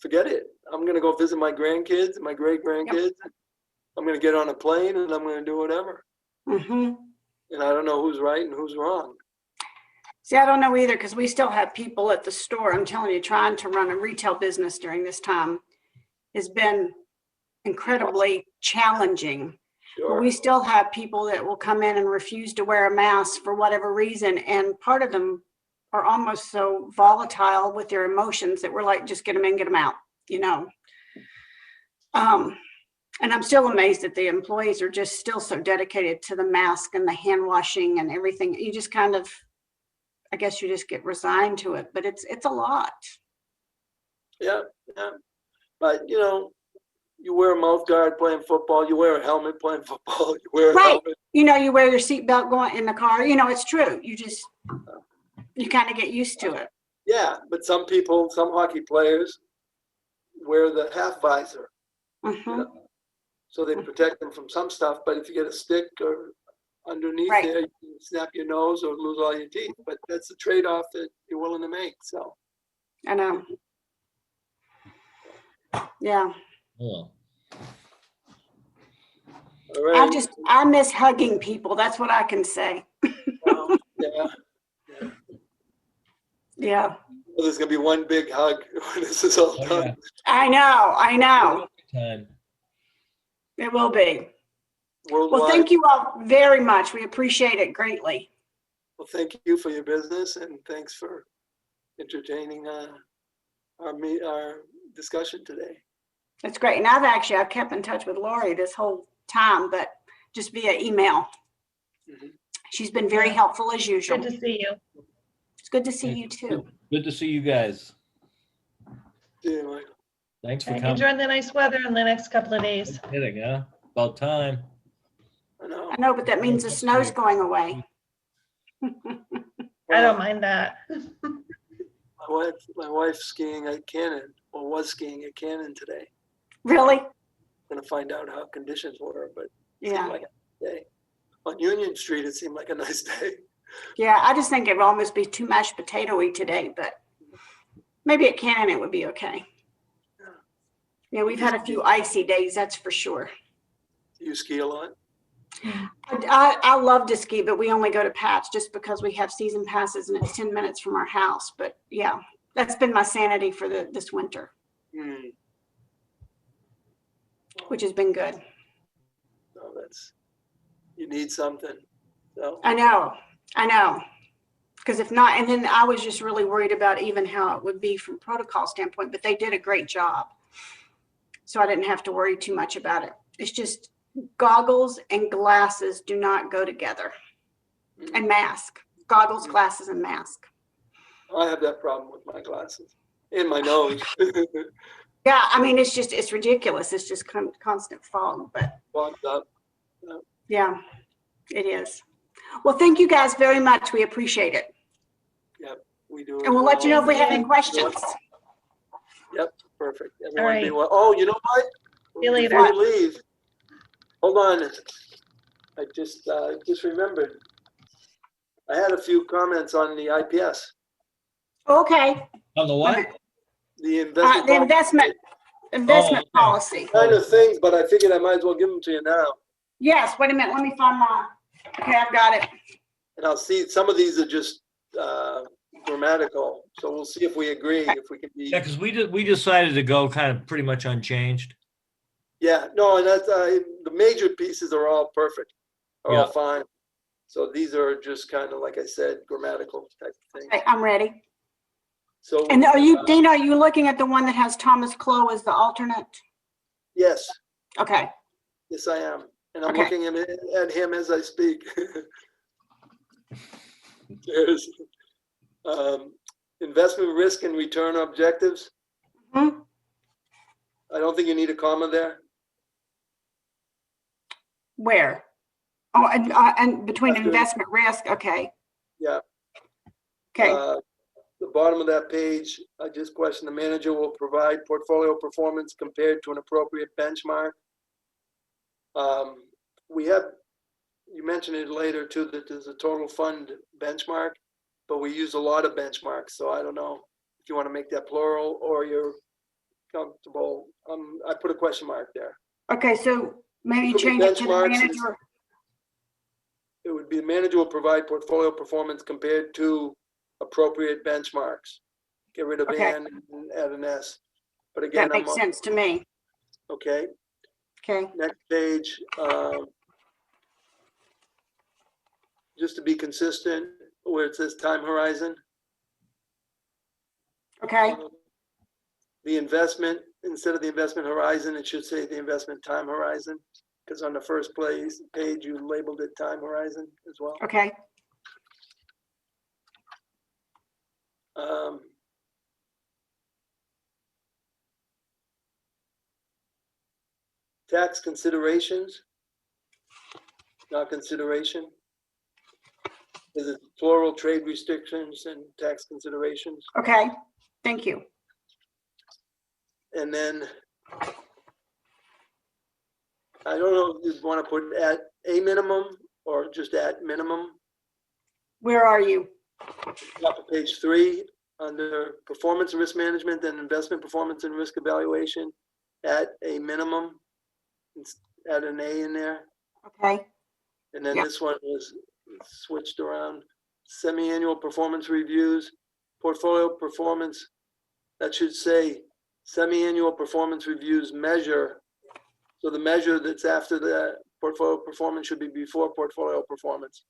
Speaker 2: forget it, I'm going to go visit my grandkids, my great-grandkids. Yep. I'm going to get on a plane and I'm going to do whatever.
Speaker 1: Mm-hmm.
Speaker 2: And I don't know who's right and who's wrong.
Speaker 1: See, I don't know either, because we still have people at the store. I'm telling you, trying to run a retail business during this time has been incredibly challenging.
Speaker 2: Sure.
Speaker 1: But we still have people that will come in and refuse to wear a mask for whatever reason. And part of them are almost so volatile with their emotions that we're like, just get them in, get them out, you know. And I'm still amazed that the employees are just still so dedicated to the mask and the hand washing and everything. You just kind of, I guess you just get resigned to it, but it's a lot.
Speaker 2: Yeah, yeah. But, you know, you wear a mouth guard playing football, you wear a helmet playing football, you wear a helmet.
Speaker 1: You know, you wear your seatbelt going in the car, you know, it's true. You kind of get used to it.
Speaker 2: Yeah, but some people, some hockey players wear the half visor.
Speaker 1: Mm-hmm.
Speaker 2: You know? So they protect them from some stuff, but if you get a stick or underneath there, you can snap your nose or lose all your teeth. But that's the trade-off that you're willing to make. So
Speaker 1: I know. Yeah.
Speaker 5: Oh.
Speaker 2: all right.
Speaker 1: I miss hugging people. That's what I can say.
Speaker 2: Well, yeah.
Speaker 1: Yeah.
Speaker 2: Well, there's gonna be one big hug when this is all done.
Speaker 5: Yeah.
Speaker 1: I know.
Speaker 5: Time.
Speaker 1: It will be.
Speaker 2: Worldwide.
Speaker 1: Well, thank you all very much. We appreciate it greatly.
Speaker 2: Well, thank you for your business, and thanks for entertaining our discussion today.
Speaker 1: It's great. And I've kept in touch with Lori this whole time, but just via email.
Speaker 2: Mm-hmm.
Speaker 1: She's been very helpful as usual.
Speaker 3: Good to see you.
Speaker 1: It's good to see you too.
Speaker 5: Good to see you guys.
Speaker 2: Yeah, Michael.
Speaker 5: Thanks for
Speaker 3: Okay,
Speaker 5: coming.
Speaker 3: enjoy the nice weather in the next couple of days.
Speaker 5: No kidding, huh? About time.
Speaker 2: I know.
Speaker 1: I know, but that means the snow's going away.
Speaker 3: I don't mind that.
Speaker 2: My wife's skiing at Cannon, or was skiing at Cannon today.
Speaker 1: Really?
Speaker 2: I'm gonna find out how conditions were, but it
Speaker 1: Yeah.
Speaker 2: seemed like a nice day. On Union Street, it seemed like a nice day.
Speaker 1: Yeah, I just think it would almost be too mashed potato-y today, but maybe at Cannon it would be okay. Yeah, we've had a few icy days, that's for sure.
Speaker 2: Do you ski a lot?
Speaker 1: I love to ski, but we only go to Pat's just because we have season passes and it's 10 minutes from our house. But yeah, that's been my sanity for this winter, which has been good.
Speaker 2: No, you need something. So
Speaker 1: I know. Because if not, and then I was just really worried about even how it would be from protocol standpoint, but they did a great job. So I didn't have to worry too much about it. It's just goggles and glasses do not go together. And mask, goggles, glasses, and mask.
Speaker 2: I have that problem with my glasses and my nose.
Speaker 1: Yeah, I mean, it's ridiculous. It's just constant fog, but
Speaker 2: Fogged up.
Speaker 1: yeah, it is. Well, thank you guys very much. We appreciate it.
Speaker 2: Yep, we do.
Speaker 1: And we'll let you know if we have any
Speaker 3: Thank
Speaker 1: questions.
Speaker 2: Yep, perfect.
Speaker 3: All
Speaker 2: Everyone be
Speaker 3: right.
Speaker 2: well. Oh, you know what?
Speaker 3: See you later.
Speaker 2: Before we leave, hold on. I just remembered. I had a few comments on the IPS,
Speaker 1: Okay.
Speaker 5: On the what?
Speaker 2: the investment.
Speaker 1: The investment
Speaker 5: Oh, okay.
Speaker 1: policy.
Speaker 2: Kind of things, but I figured I might as well give them to you now.
Speaker 1: Yes, wait a minute. Let me find mine. Okay, I've got it.
Speaker 2: And I'll see, some of these are just grammatical, so we'll see if we agree, if we can be.
Speaker 5: Yeah, because we decided to go kind of pretty much unchanged.
Speaker 2: Yeah, no, and that's, the major pieces are all perfect, are all
Speaker 5: Yeah.
Speaker 2: fine. So these are just kind of, like I said, grammatical type of things.
Speaker 1: Okay, I'm ready.
Speaker 2: So,
Speaker 1: And are you, Dina, are you looking at the one that has Thomas Clow as the alternate?
Speaker 2: yes,
Speaker 1: Okay,
Speaker 2: yes, I am. And I'm
Speaker 1: Okay.
Speaker 2: looking at him as I speak. There's investment risk and return objectives.
Speaker 1: Mhm.
Speaker 2: I don't think you need a comma there.
Speaker 1: Where? Oh, and between
Speaker 2: After-
Speaker 1: investment risk, okay.
Speaker 2: Yeah.
Speaker 1: Okay,
Speaker 2: The bottom of that page, I just questioned, the manager will provide portfolio performance compared to an appropriate benchmark. We have, you mentioned it later too, that there's a total fund benchmark, but we use a lot of benchmarks. So I don't know if you want to make that plural or you're comfortable. I put a question mark there.
Speaker 1: okay, so maybe
Speaker 2: Could be
Speaker 1: change it to the
Speaker 2: benchmarks.
Speaker 1: manager.
Speaker 2: It would be the manager will provide portfolio performance compared to appropriate benchmarks. Get rid of
Speaker 1: Okay.
Speaker 2: and add an S. But again,
Speaker 1: That makes sense to me.
Speaker 2: okay.
Speaker 1: Okay,
Speaker 2: Next page, just to be consistent, where it says time horizon.
Speaker 1: okay,
Speaker 2: The investment, instead of the investment horizon, it should say the investment time horizon, because on the first page, you labeled it time horizon as well.
Speaker 1: okay,
Speaker 2: Tax considerations, not consideration. Is it plural trade restrictions and tax considerations?
Speaker 1: okay. Thank you.
Speaker 2: And then, I don't know if you want to put at a minimum or just at minimum.
Speaker 1: Where are you?
Speaker 2: Top of page 3, under performance and risk management and investment performance and risk evaluation, at a minimum, add an A in there.
Speaker 1: Okay,
Speaker 2: And then
Speaker 1: Yeah.
Speaker 2: this one was switched around. Semi-annual performance reviews, portfolio performance, that should say semi-annual performance reviews measure. So the measure that's after the portfolio performance should be before portfolio performance.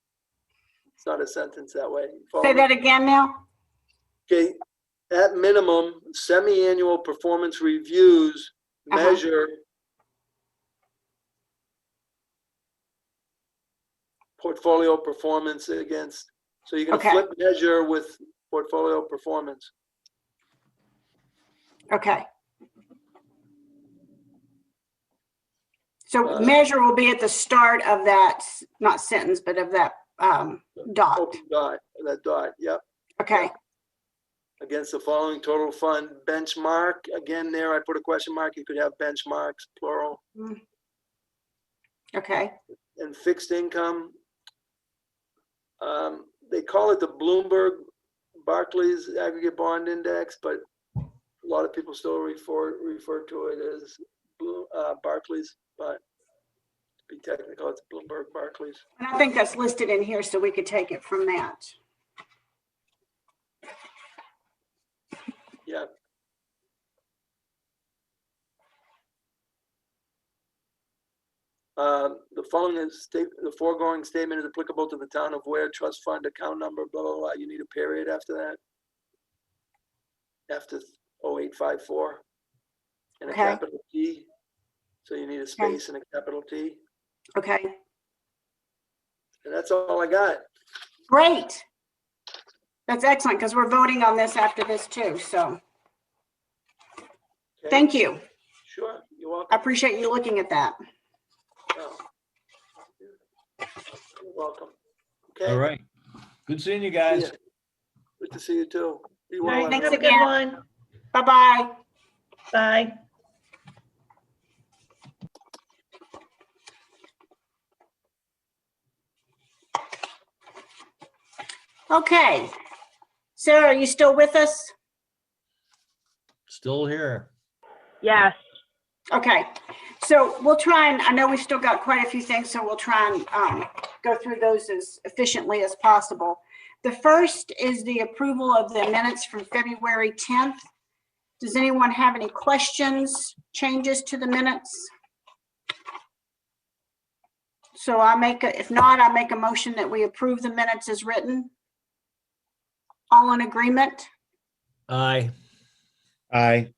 Speaker 2: It's not a sentence that way. Follow
Speaker 1: say
Speaker 2: me?
Speaker 1: that again now.
Speaker 2: Okay, at minimum, semi-annual performance reviews measure portfolio performance against, so you're gonna
Speaker 1: Okay.
Speaker 2: flip measure with portfolio performance.
Speaker 1: Okay. So measure will be at the start of that, not sentence, but of that dot.
Speaker 2: Open dot, that dot, yep.
Speaker 1: Okay,
Speaker 2: Against the following total fund benchmark, again there, I put a question mark, you could have benchmarks, plural.
Speaker 1: okay,
Speaker 2: And fixed income, they call it the Bloomberg Barclays Aggregate Bond Index, but a lot of people still refer to it as Barclays, but to be technical, it's Bloomberg Barclays.
Speaker 1: and I think that's listed in here, so we could take it from that.
Speaker 2: Yeah. The foregoing statement is applicable to the town of Ware Trust Fund account number, blah, blah, blah. You need a period after that. After 0854. And a
Speaker 1: Okay.
Speaker 2: capital T. So you need a space and a capital T.
Speaker 1: Okay,
Speaker 2: And that's all I got.
Speaker 1: great. That's excellent because we're voting on this after this too. So
Speaker 2: Okay?
Speaker 1: thank you.
Speaker 2: Sure, you're welcome.
Speaker 1: I appreciate you looking at that.
Speaker 2: Oh. You're welcome. Okay.
Speaker 5: All right. Good seeing you
Speaker 2: See
Speaker 5: guys.
Speaker 2: ya. Good to see you too. Be
Speaker 3: All
Speaker 2: well.
Speaker 3: right, thanks,
Speaker 1: Thanks
Speaker 3: a
Speaker 2: everyone.
Speaker 3: good one.
Speaker 1: Bye-bye.
Speaker 3: Bye.
Speaker 1: Okay. Sarah, are you still with us?
Speaker 5: Still here.
Speaker 6: Yes.
Speaker 1: Okay, so we'll try and, I know we've still got quite a few things, so we'll try and go through those as efficiently as possible. The first is the approval of the minutes from February 10th. Does anyone have any questions, changes to the minutes? So if not, I make a motion that we approve the minutes as written. All in agreement?
Speaker 5: Aye.
Speaker 4: Aye.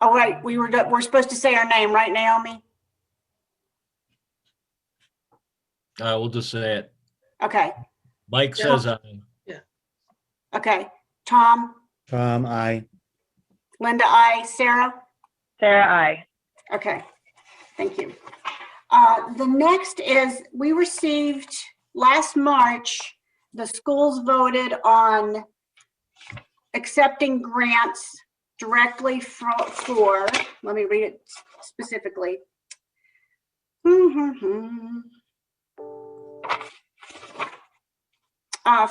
Speaker 1: Oh, wait, we're supposed to say our name, right, Naomi?
Speaker 5: We'll just say it.
Speaker 1: Okay,
Speaker 5: Mike says aye.
Speaker 1: okay. Tom,
Speaker 4: Tom, aye.
Speaker 1: Linda, I, Sarah?
Speaker 6: Sarah, I.
Speaker 1: Okay, thank you. The next is, we received last March, the schools voted on accepting grants directly for, let me read it specifically.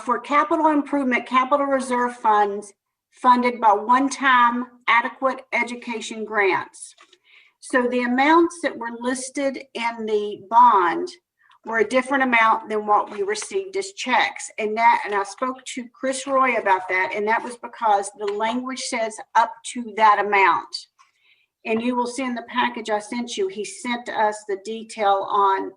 Speaker 1: For capital improvement, capital reserve funds funded by one-time adequate education grants. So the amounts that were listed in the bond were a different amount than what we received as checks. And I spoke to Chris Roy about that, and that was because the language says up to that amount. And you will see in the package I sent you, he sent us the detail on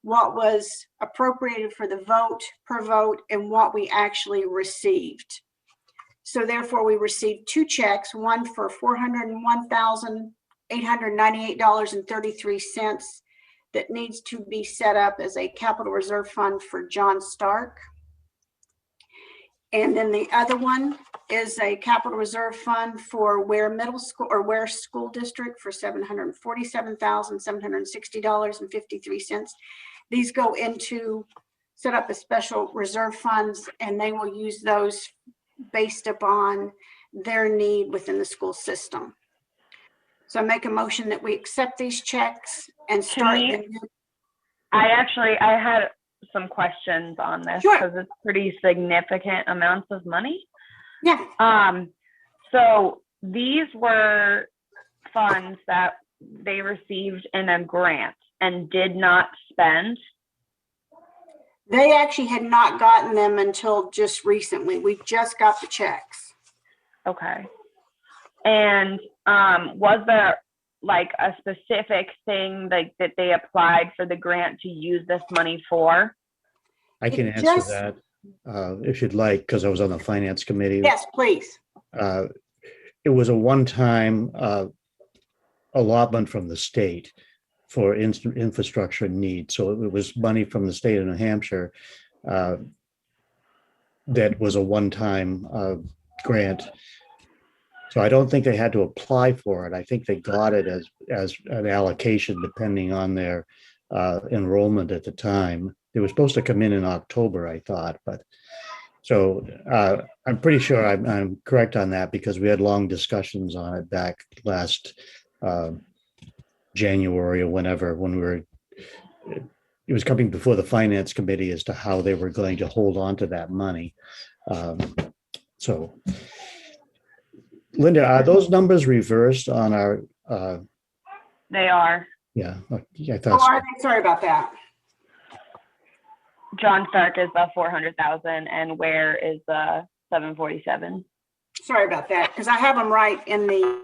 Speaker 1: what was appropriated for the vote per vote and what we actually received. So therefore we received two checks, one for $401,898.33 that needs to be set up as a capital reserve fund for John Stark. And then the other one is a capital reserve fund for Ware Middle School or Ware School District for $747,760.53. These go into set up a special reserve funds, and they will use those based upon their need within the school system. So I make a motion that we accept these checks and start.
Speaker 6: I had some questions on this
Speaker 1: Sure.
Speaker 6: because it's pretty significant amounts of money.
Speaker 1: Yeah.
Speaker 6: So these were funds that they received in a grant and did not spend.
Speaker 1: They actually had not gotten them until just recently. We just got the checks.
Speaker 6: Okay. And was there like a specific thing like that they applied for the grant to use this money for?
Speaker 4: I can
Speaker 1: It
Speaker 4: answer
Speaker 1: just-
Speaker 4: that if you'd like, because I was on the finance committee.
Speaker 1: Yes, please.
Speaker 4: It was a one-time allotment from the state for infrastructure needs. So it was money from the state of New Hampshire that was a one-time grant. So I don't think they had to apply for it. I think they got it as an allocation depending on their enrollment at the time. They were supposed to come in October, I thought, but so I'm pretty sure I'm correct on that because we had long discussions on it back last January or whenever, when it was coming before the finance committee as to how they were going to hold on to that money. So Linda, are those numbers reversed on our?
Speaker 6: They are.
Speaker 4: Yeah, I
Speaker 1: Oh,
Speaker 4: thought so.
Speaker 1: are they? Sorry about that.
Speaker 6: John Stark is the 400,000 and Ware is the 747.
Speaker 1: Sorry about that, because I have them right in the,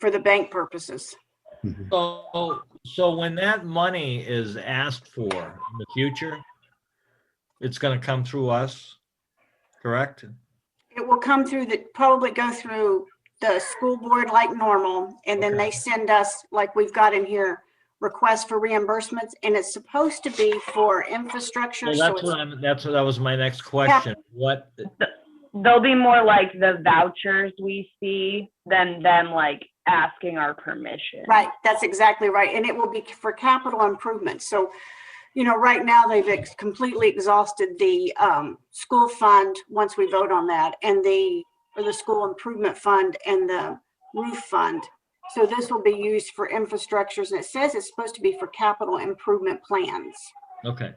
Speaker 1: for the bank purposes.
Speaker 4: Mhm.
Speaker 5: So when that money is asked for in the future, it's gonna come through us, correct?
Speaker 1: It will come through probably go through the school board like normal, and then
Speaker 5: Okay.
Speaker 1: they send us, like we've got in here, requests for reimbursements, and it's supposed to be for infrastructure,
Speaker 5: Well,
Speaker 1: so
Speaker 5: that's
Speaker 1: it's,
Speaker 5: that was my next question. What,
Speaker 6: They'll be more like the vouchers we see than them like asking our permission.
Speaker 1: right, that's exactly right, and it will be for capital improvements. So, right now, they've completely exhausted the school fund once we vote on that, and the school improvement fund and the roof fund. So this will be used for infrastructures, and it says it's supposed to be for capital improvement plans.
Speaker 5: okay.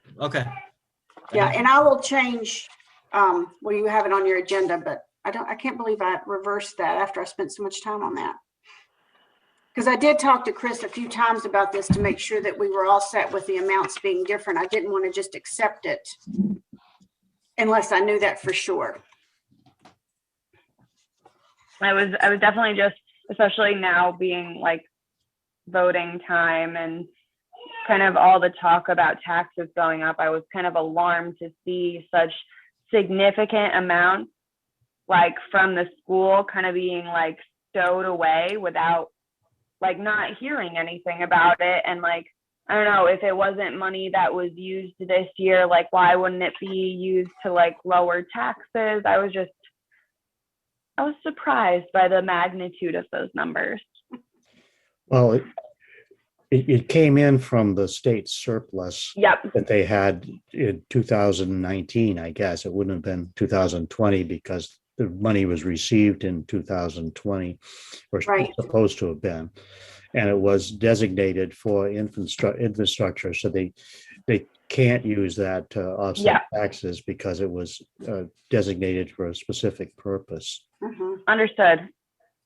Speaker 1: Yeah, and I will change, well, you have it on your agenda, but I can't believe I reversed that after I spent so much time on that. Because I did talk to Chris a few times about this to make sure that we were all set with the amounts being different. I didn't want to just accept it unless I knew that for sure.
Speaker 6: I was definitely just, especially now being like voting time and kind of all the talk about taxes going up, I was kind of alarmed to see such significant amounts like from the school kind of being like stowed away without like not hearing anything about it. And like, I don't know, if it wasn't money that was used this year, like why wouldn't it be used to like lower taxes? I was surprised by the magnitude of those numbers.
Speaker 4: Well, it came in from the state surplus
Speaker 6: Yep.
Speaker 4: that they had in 2019, I guess. It wouldn't have been 2020 because the money was received in 2020, or
Speaker 1: Right.
Speaker 4: supposed to have been. And it was designated for infrastructure. So they can't use that to offset taxes because it was designated for a specific purpose.
Speaker 1: Mhm.
Speaker 6: Understood.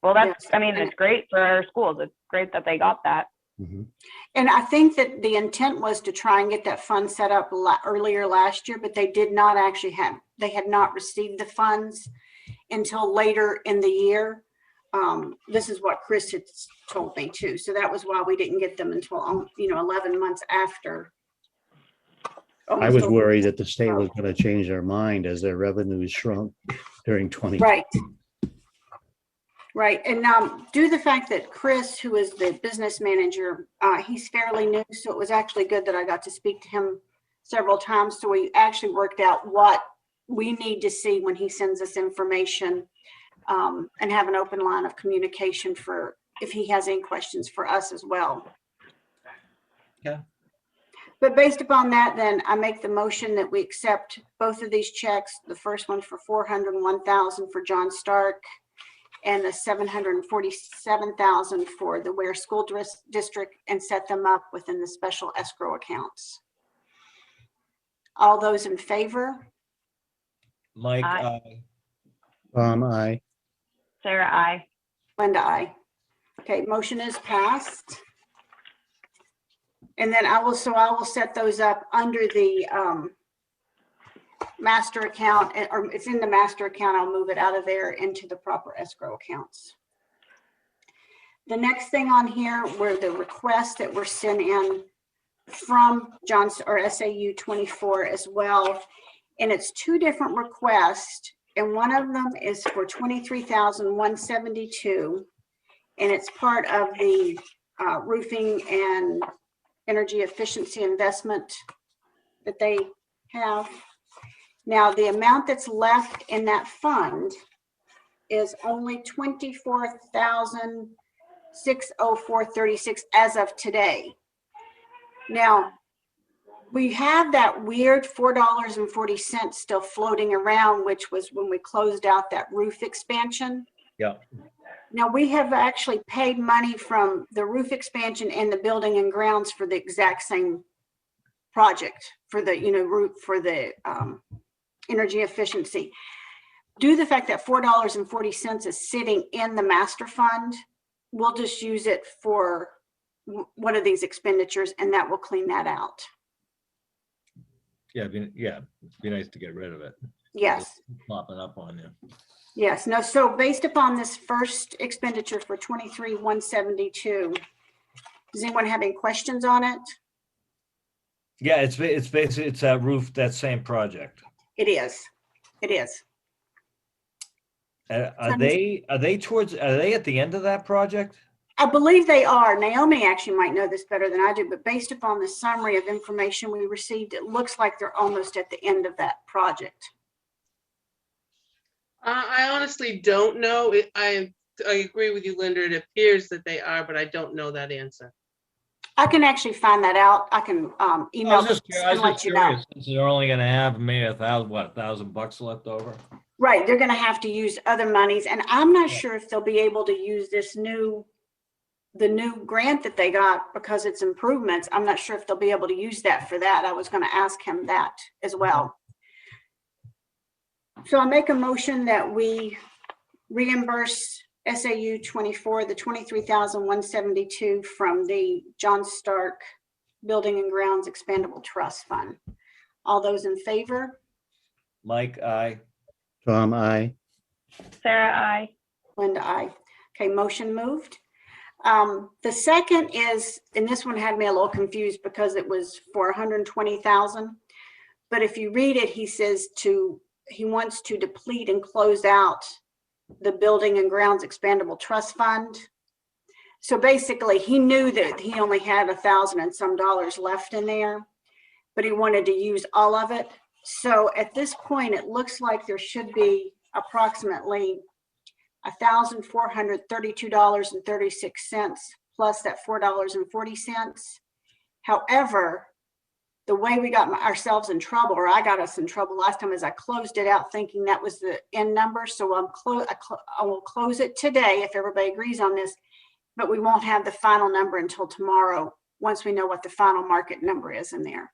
Speaker 6: Well, that's,
Speaker 1: Yes.
Speaker 6: I mean, it's great for our schools. It's great that they got that.
Speaker 4: Mhm.
Speaker 1: And I think that the intent was to try and get that fund set up earlier last year, but they did not actually they had not received the funds until later in the year. This is what Chris had told me too. So that was why we didn't get them until, 11 months after.
Speaker 4: I was worried that the state was going to change their mind as their revenues shrunk during 2020.
Speaker 1: Right. Right. And due to the fact that Chris, who is the business manager, he's fairly new. So it was actually good that I got to speak to him several times. So we actually worked out what we need to see when he sends us information, and have an open line of communication for if he has any questions for us as well.
Speaker 5: Yeah.
Speaker 1: But based upon that, then I make the motion that we accept both of these checks. The first one for $401,000 for John Stark, and the $747,000 for the Ware School District, and set them up within the special escrow accounts. All those in favor?
Speaker 5: Mike,
Speaker 6: Aye.
Speaker 4: I
Speaker 6: Sarah, I.
Speaker 1: Linda, aye. Okay, motion is passed. And then I will set those up under the master account, or it's in the master account. I'll move it out of there into the proper escrow accounts. The next thing on here were the requests that were sent in from Johnson or SAU 24 as well. And it's two different requests. And one of them is for $23,172. And it's part of the roofing and energy efficiency investment that they have. Now, the amount that's left in that fund is only $24,604.36 as of today. Now, we have that weird $4.40 still floating around, which was when we closed out that roof expansion.
Speaker 5: yeah.
Speaker 1: Now, we have actually paid money from the roof expansion and the building and grounds for the exact same project for the, roof for the energy efficiency. Due to the fact that $4.40 is sitting in the master fund, we'll just use it for one of these expenditures, and that will clean that out.
Speaker 5: Yeah, it'd be nice to get rid of it.
Speaker 1: Yes.
Speaker 5: Popping up on you.
Speaker 1: Yes. No. So based upon this first expenditure for $23,172, Does anyone have any questions on it?
Speaker 5: Yeah, it's basically, it's that roof, that same project.
Speaker 1: It is. It is.
Speaker 5: Are they at the end of that project?
Speaker 1: I believe they are. Naomi actually might know this better than I do, but based upon the summary of information we received, it looks like they're almost at the end of that project.
Speaker 7: I honestly don't know. I agree with you, Linda. It appears that they are, but I don't know that answer.
Speaker 1: I can actually find that out. I can
Speaker 5: I
Speaker 1: email
Speaker 5: was just
Speaker 1: this
Speaker 5: curious,
Speaker 1: and let you know.
Speaker 5: since they're only gonna have maybe $1,000 left over.
Speaker 1: Right, they're gonna have to use other monies, and I'm not
Speaker 5: Yeah.
Speaker 1: sure if they'll be able to use the new grant that they got because it's improvements. I'm not sure if they'll be able to use that for that. I was gonna ask him that as well. So I make a motion that we reimburse SAU 24, the 23,172 from the John Stark Building and Grounds Expandable Trust Fund. All those in favor?
Speaker 5: Mike, I.
Speaker 4: Tom, I.
Speaker 6: Sarah, I.
Speaker 1: Linda, aye. Okay, motion moved. The second is, and this one had me a little confused because it was for 120,000. But if you read it, he says he wants to deplete and close out the Building and Grounds Expandable Trust Fund. So basically, he knew that he only had $1,000 and some left in there, but he wanted to use all of it. So at this point, it looks like there should be approximately $1,432.36 plus that $4.40. However, the way we got ourselves in trouble, or I got us in trouble last time, is I closed it out thinking that was the end number. So I will close it today if everybody agrees on this, but we won't have the final number until tomorrow once we know what the final market number is in there.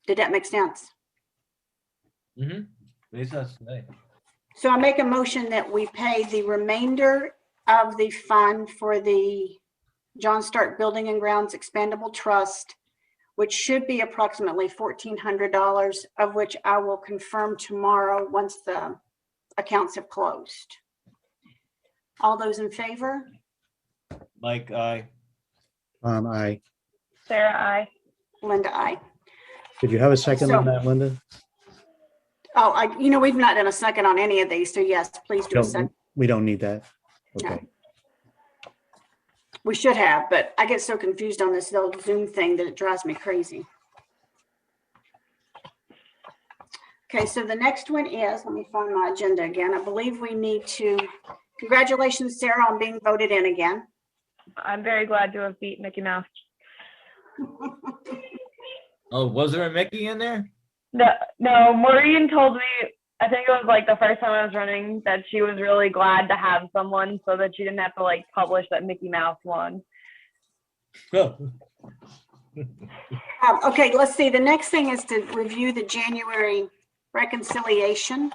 Speaker 1: Did that make sense?
Speaker 5: Makes sense to me.
Speaker 1: So I make a motion that we pay the remainder of the fund for the John Stark Building and Grounds Expandable Trust, which should be approximately $1,400, of which I will confirm tomorrow once the accounts have closed. All those in favor?
Speaker 5: Mike, I.
Speaker 4: Tom, I.
Speaker 6: Sarah, I.
Speaker 1: Linda, aye.
Speaker 4: Did you have a second on
Speaker 1: So-
Speaker 4: that, Linda?
Speaker 1: Oh, we've not done a second on any of these, so yes, please do a second.
Speaker 4: We don't need that.
Speaker 1: No.
Speaker 4: Okay.
Speaker 1: We should have, but I get so confused on this little Zoom thing that it drives me crazy. Okay, so the next one is, let me find my agenda again. I believe we need to, congratulations, Sarah, on being voted in again.
Speaker 6: I'm very glad to have beat Mickey Mouse.
Speaker 5: Oh, was there a Mickey in there?
Speaker 6: No, Maureen told me, I think it was like the first time I was running, that she was really glad to have someone so that she didn't have to like publish that Mickey Mouse won.
Speaker 1: Okay, let's see. The next thing is to review the January reconciliation.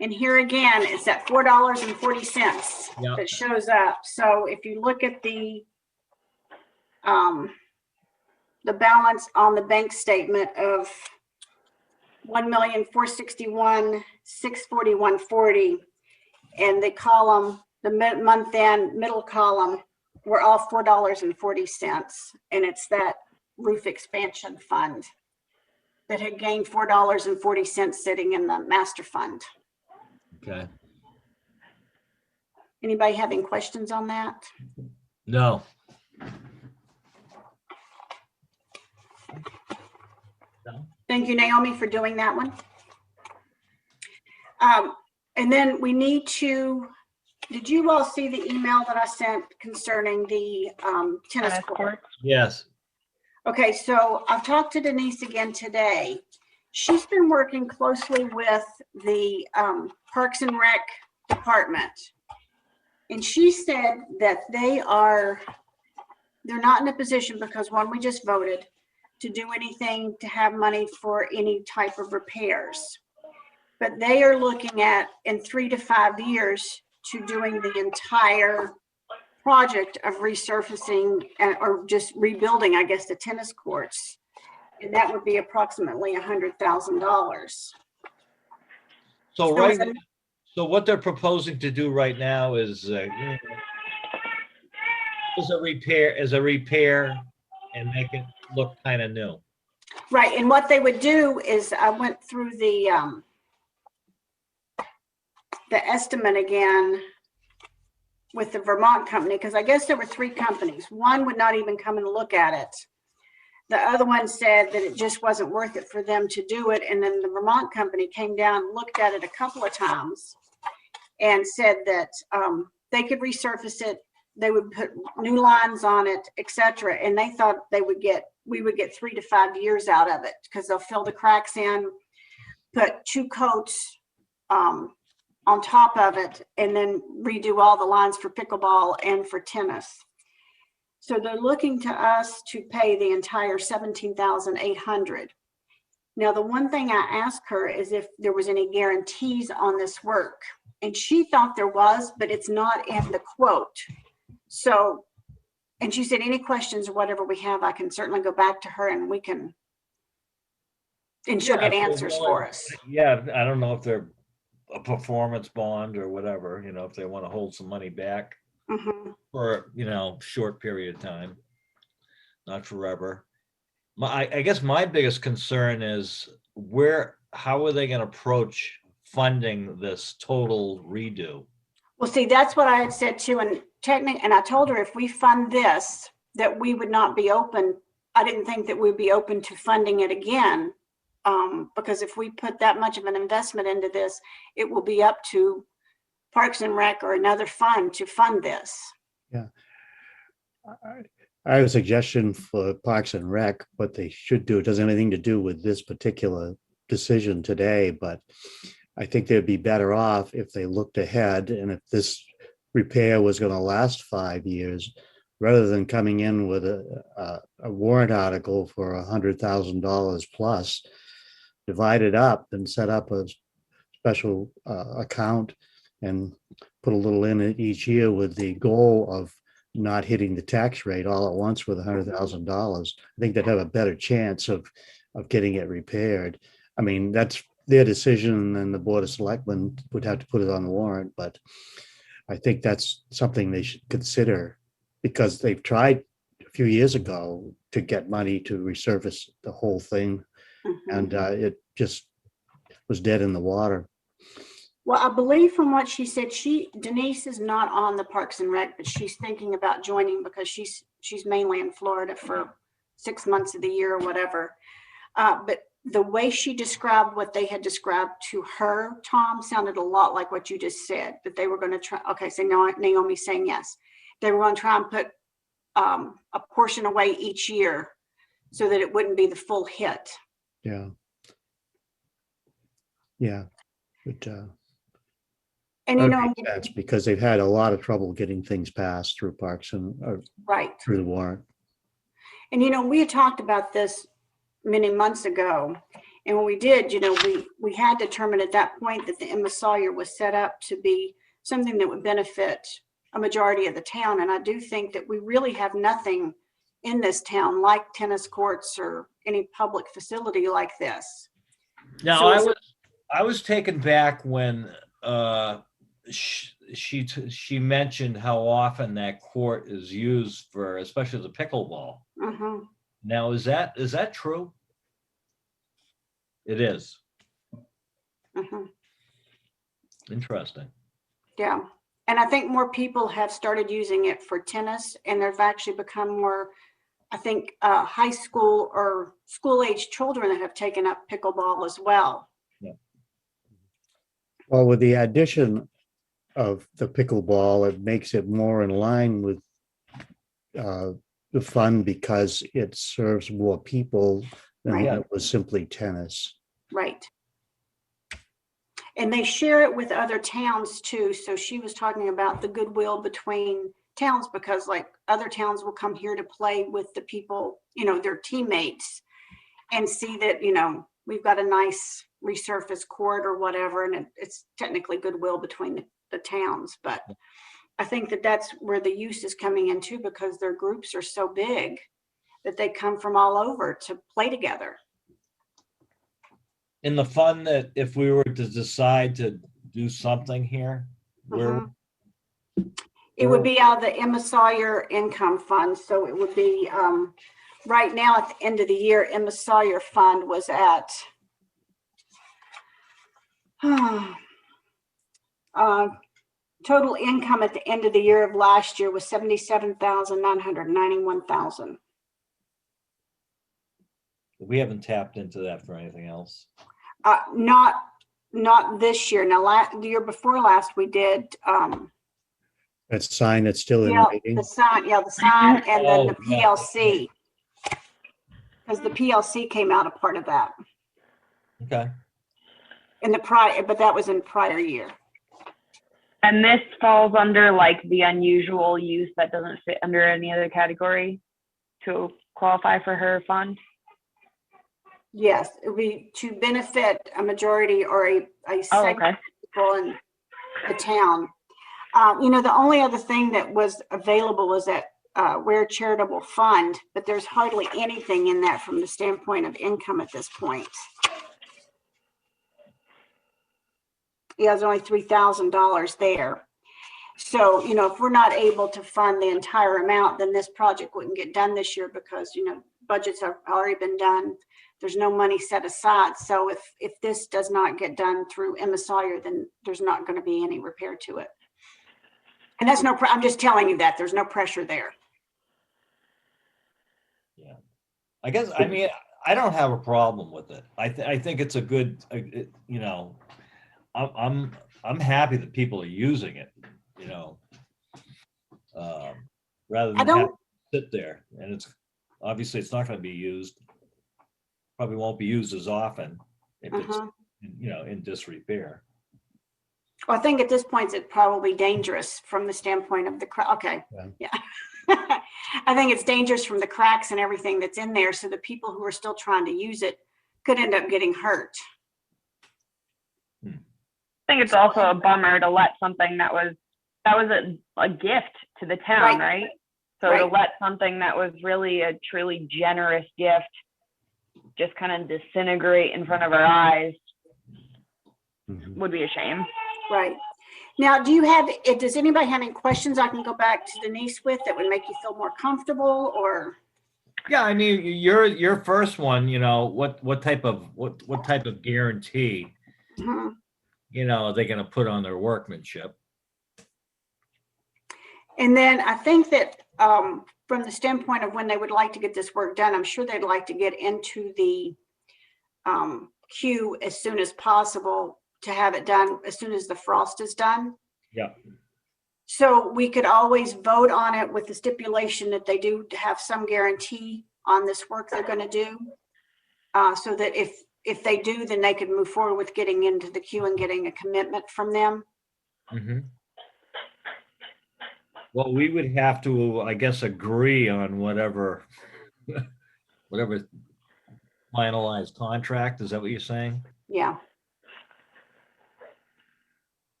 Speaker 1: And here again, it's at $4.40
Speaker 5: Yeah.
Speaker 1: that shows up. So if you look at the balance on the bank statement of $1,461,641.40, and the column, the month end middle column, we're all $4.40, and it's that roof expansion fund that had gained $4.40 sitting in the master fund.
Speaker 5: Okay.
Speaker 1: Anybody having questions on that?
Speaker 5: No.
Speaker 1: Thank you, Naomi, for doing that one. And then we need to, did you all see the email that I sent concerning the tennis court?
Speaker 5: Yes.
Speaker 1: Okay, so I've talked to Denise again today. She's been working closely with the Parks and Rec department. And she said that they're not in a position, because one, we just voted, to do anything to have money for any type of repairs. But they are looking at, in 3 to 5 years, to doing the entire project of resurfacing or just rebuilding, I guess, the tennis courts. And that would be approximately $100,000.
Speaker 5: So so what they're proposing to do right now is as a repair and make it look kind of new.
Speaker 1: Right, and what they would do is, I went through the estimate again with the Vermont company, because I guess there were 3 companies. One would not even come and look at it. The other one said that it just wasn't worth it for them to do it. And then the Vermont company came down, looked at it a couple of times and said that they could resurface it. They would put new lines on it, etc. And they thought we would get 3 to 5 years out of it, because they'll fill the cracks in, put 2 coats on top of it, and then redo all the lines for pickleball and for tennis. So they're looking to us to pay the entire $17,800. Now, the one thing I asked her is if there was any guarantees on this work, and she thought there was, but it's not in the quote. So, and she said, any questions or whatever we have, I can certainly go back to her and we can, and she'll get answers for us.
Speaker 5: Yeah, I don't know if they're a performance bond or whatever, if they want to hold some money back for, short period of time, not forever. I guess my biggest concern is how are they going to approach funding this total redo?
Speaker 1: Well, see, that's what I had said too, and I told her if we fund this, that we would not be open. I didn't think that we'd be open to funding it again, because if we put that much of an investment into this, it will be up to Parks and Rec or another fund to fund this.
Speaker 4: Yeah. I have a suggestion for Parks and Rec. What they should do, it doesn't have anything to do with this particular decision today, but I think they'd be better off if they looked ahead, and if this repair was going to last 5 years, rather than coming in with a warrant article for $100,000 plus, divide it up and set up a special account and put a little in it each year with the goal of not hitting the tax rate all at once with $100,000. I think they'd have a better chance of getting it repaired. I mean, that's their decision, and the Board of Selectmen would have to put it on the warrant, but I think that's something they should consider, because they've tried a few years ago to get money to resurface the whole thing, and it just was dead in the water.
Speaker 1: Well, I believe from what she said, Denise is not on the Parks and Rec, but she's thinking about joining because she's mainly in Florida for 6 months of the year or whatever. But the way she described what they had described to her, Tom, sounded a lot like what you just said, that they were going to try. Okay, so now Naomi's saying yes. They were going to try and put a portion away each year so that it wouldn't be the full hit.
Speaker 4: Yeah. Yeah. But,
Speaker 1: and
Speaker 4: that's because they've had a lot of trouble getting things passed through Parks and
Speaker 1: right
Speaker 4: through the warrant.
Speaker 1: And we had talked about this many months ago, and when we did, we had determined at that point that the Emma Sawyer was set up to be something that would benefit a majority of the town. And I do think that we really have nothing in this town like tennis courts or any public facility like this.
Speaker 5: Now, I was taken back when she mentioned how often that court is used for, especially the pickleball. Now, is that true? It is. Interesting.
Speaker 1: Yeah. And I think more people have started using it for tennis, and they've actually become more, I think, high school or school-age children that have taken up pickleball as well.
Speaker 5: Yeah.
Speaker 4: Well, with the addition of the pickleball, it makes it more in line with the fun, because it serves more people than
Speaker 1: Right.
Speaker 4: when it was simply tennis.
Speaker 1: Right. And they share it with other towns too. So she was talking about the goodwill between towns, because like other towns will come here to play with the people, their teammates, and see that, we've got a nice resurfaced court or whatever. And it's technically goodwill between the towns. But I think that that's where the use is coming in too, because their groups are so big that they come from all over to play together.
Speaker 5: In the fun that if we were to decide to do something here, where
Speaker 1: It would be out of the Emma Sawyer Income Fund, so it would be, right now at the end of the year, Emma Sawyer Fund was at total income at the end of the year of last year was 77,991,000.
Speaker 5: We haven't tapped into that for anything else.
Speaker 1: Not this year. Now, the year before last, we did,
Speaker 4: That sign that's still in
Speaker 1: yeah,
Speaker 4: writing.
Speaker 1: the sign, and then the
Speaker 5: Oh, yeah.
Speaker 1: PLC. Because the PLC came out a part of that
Speaker 5: Okay.
Speaker 1: in the but that was in prior year.
Speaker 6: And this falls under like the unusual use that doesn't fit under any other category to qualify for her fund.
Speaker 1: Yes, it would be to benefit a majority or a
Speaker 6: Oh,
Speaker 1: segment
Speaker 6: okay.
Speaker 1: of people in the town. The only other thing that was available was that Ware Charitable Fund, but there's hardly anything in that from the standpoint of income at this point. Yeah, there's only $3,000 there. So, if we're not able to fund the entire amount, then this project wouldn't get done this year because, budgets have already been done. There's no money set aside. So if this does not get done through Emma Sawyer, then there's not going to be any repair to it. And that's I'm just telling you that there's no pressure there.
Speaker 5: Yeah. I guess, I mean, I don't have a problem with it. I think it's a good, I'm happy that people are using it, rather than have to sit there. And it's obviously it's not going to be used. Probably won't be used as often if it's in disrepair.
Speaker 1: Well, I think at this point it's probably dangerous from the standpoint of the okay. Yeah. I think it's dangerous from the cracks and everything that's in there. So the people who are still trying to use it could end up getting hurt.
Speaker 6: I think it's also a bummer to let something that was a gift to the town, right? So to let something that was really a truly generous gift just kind of disintegrate in front of our eyes would be a shame.
Speaker 1: Right. Now, does anybody have any questions I can go back to Denise with that would make you feel more comfortable or?
Speaker 5: Yeah, I mean, your first one, what type of guarantee, are they going to put on their workmanship?
Speaker 1: And then I think that from the standpoint of when they would like to get this work done, I'm sure they'd like to get into the queue as soon as possible to have it done as soon as the frost is done.
Speaker 5: Yeah.
Speaker 1: So we could always vote on it with the stipulation that they do have some guarantee on this work they're going to do. So that if they do, then they could move forward with getting into the queue and getting a commitment from them.
Speaker 5: Mm-hmm. Well, we would have to, I guess, agree on whatever finalized contract. Is that what you're saying?
Speaker 1: Yeah.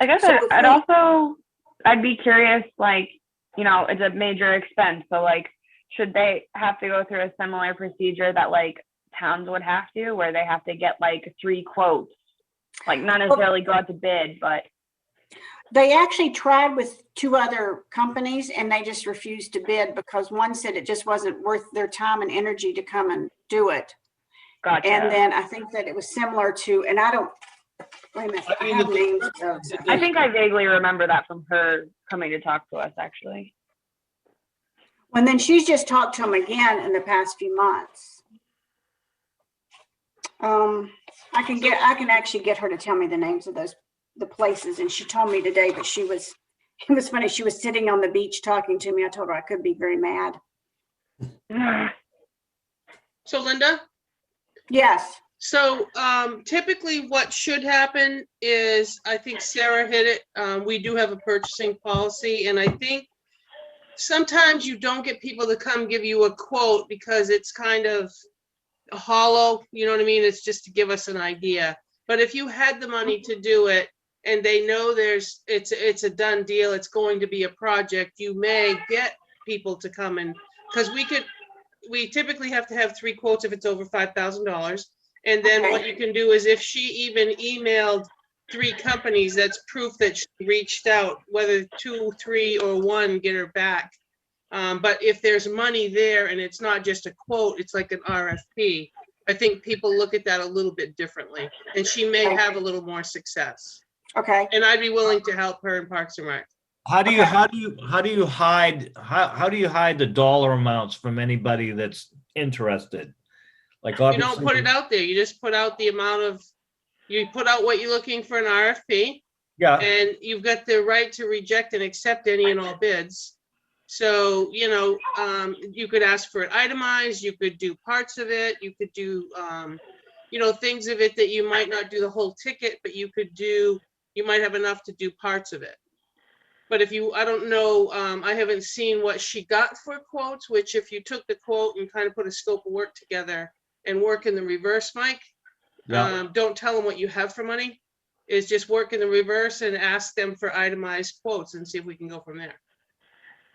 Speaker 6: I guess
Speaker 1: So
Speaker 6: I'd be curious, like, it's a major expense. So like, should they have to go through a similar procedure that like towns would have to, where they have to get like 3 quotes, like not necessarily go out to bid, but.
Speaker 1: They actually tried with 2 other companies and they just refused to bid because one said it just wasn't worth their time and energy to come and do it.
Speaker 6: Gotcha.
Speaker 1: And then I think that it was similar to, and wait a minute, I have names of.
Speaker 6: I think I vaguely remember that from her coming to talk to us, actually.
Speaker 1: And then she's just talked to them again in the past few months. I can actually get her to tell me the names of the places, and she told me today, but it was funny. She was sitting on the beach talking to me. I told her I could be very mad.
Speaker 7: So Linda?
Speaker 1: Yes.
Speaker 7: So typically what should happen is, I think Sarah hit it. We do have a purchasing policy, and I think sometimes you don't get people to come give you a quote because it's kind of hollow, you know what I mean? It's just to give us an idea. But if you had the money to do it and they know it's a done deal, it's going to be a project, you may get people to come in, because we typically have to have 3 quotes if it's over $5,000. And then what you can do is, if she even emailed 3 companies, that's proof that she reached out, whether 2, 3, or 1 get her back. But if there's money there and it's not just a quote, it's like an RFP, I think people look at that a little bit differently, and she may have a little more success.
Speaker 1: Okay,
Speaker 7: And I'd be willing to help her in Parks and Rec.
Speaker 5: How do you hide the dollar amounts from anybody that's interested? Like
Speaker 7: You
Speaker 5: obviously.
Speaker 7: don't put it out there, you just put out the amount of, you put out what you're looking for an RFP,
Speaker 5: Yeah,
Speaker 7: and you've got the right to reject and accept any and all bids. So, you could ask for it itemized, you could do parts of it, you could do, things of it that you might not do the whole ticket, but you might have enough to do parts of it. But I don't know, I haven't seen what she got for quotes, which if you took the quote and kind of put a scope of work together and work in the reverse, Mike,
Speaker 5: yeah.
Speaker 7: don't tell them what you have for money, is just work in the reverse and ask them for itemized quotes and see if we can go from there.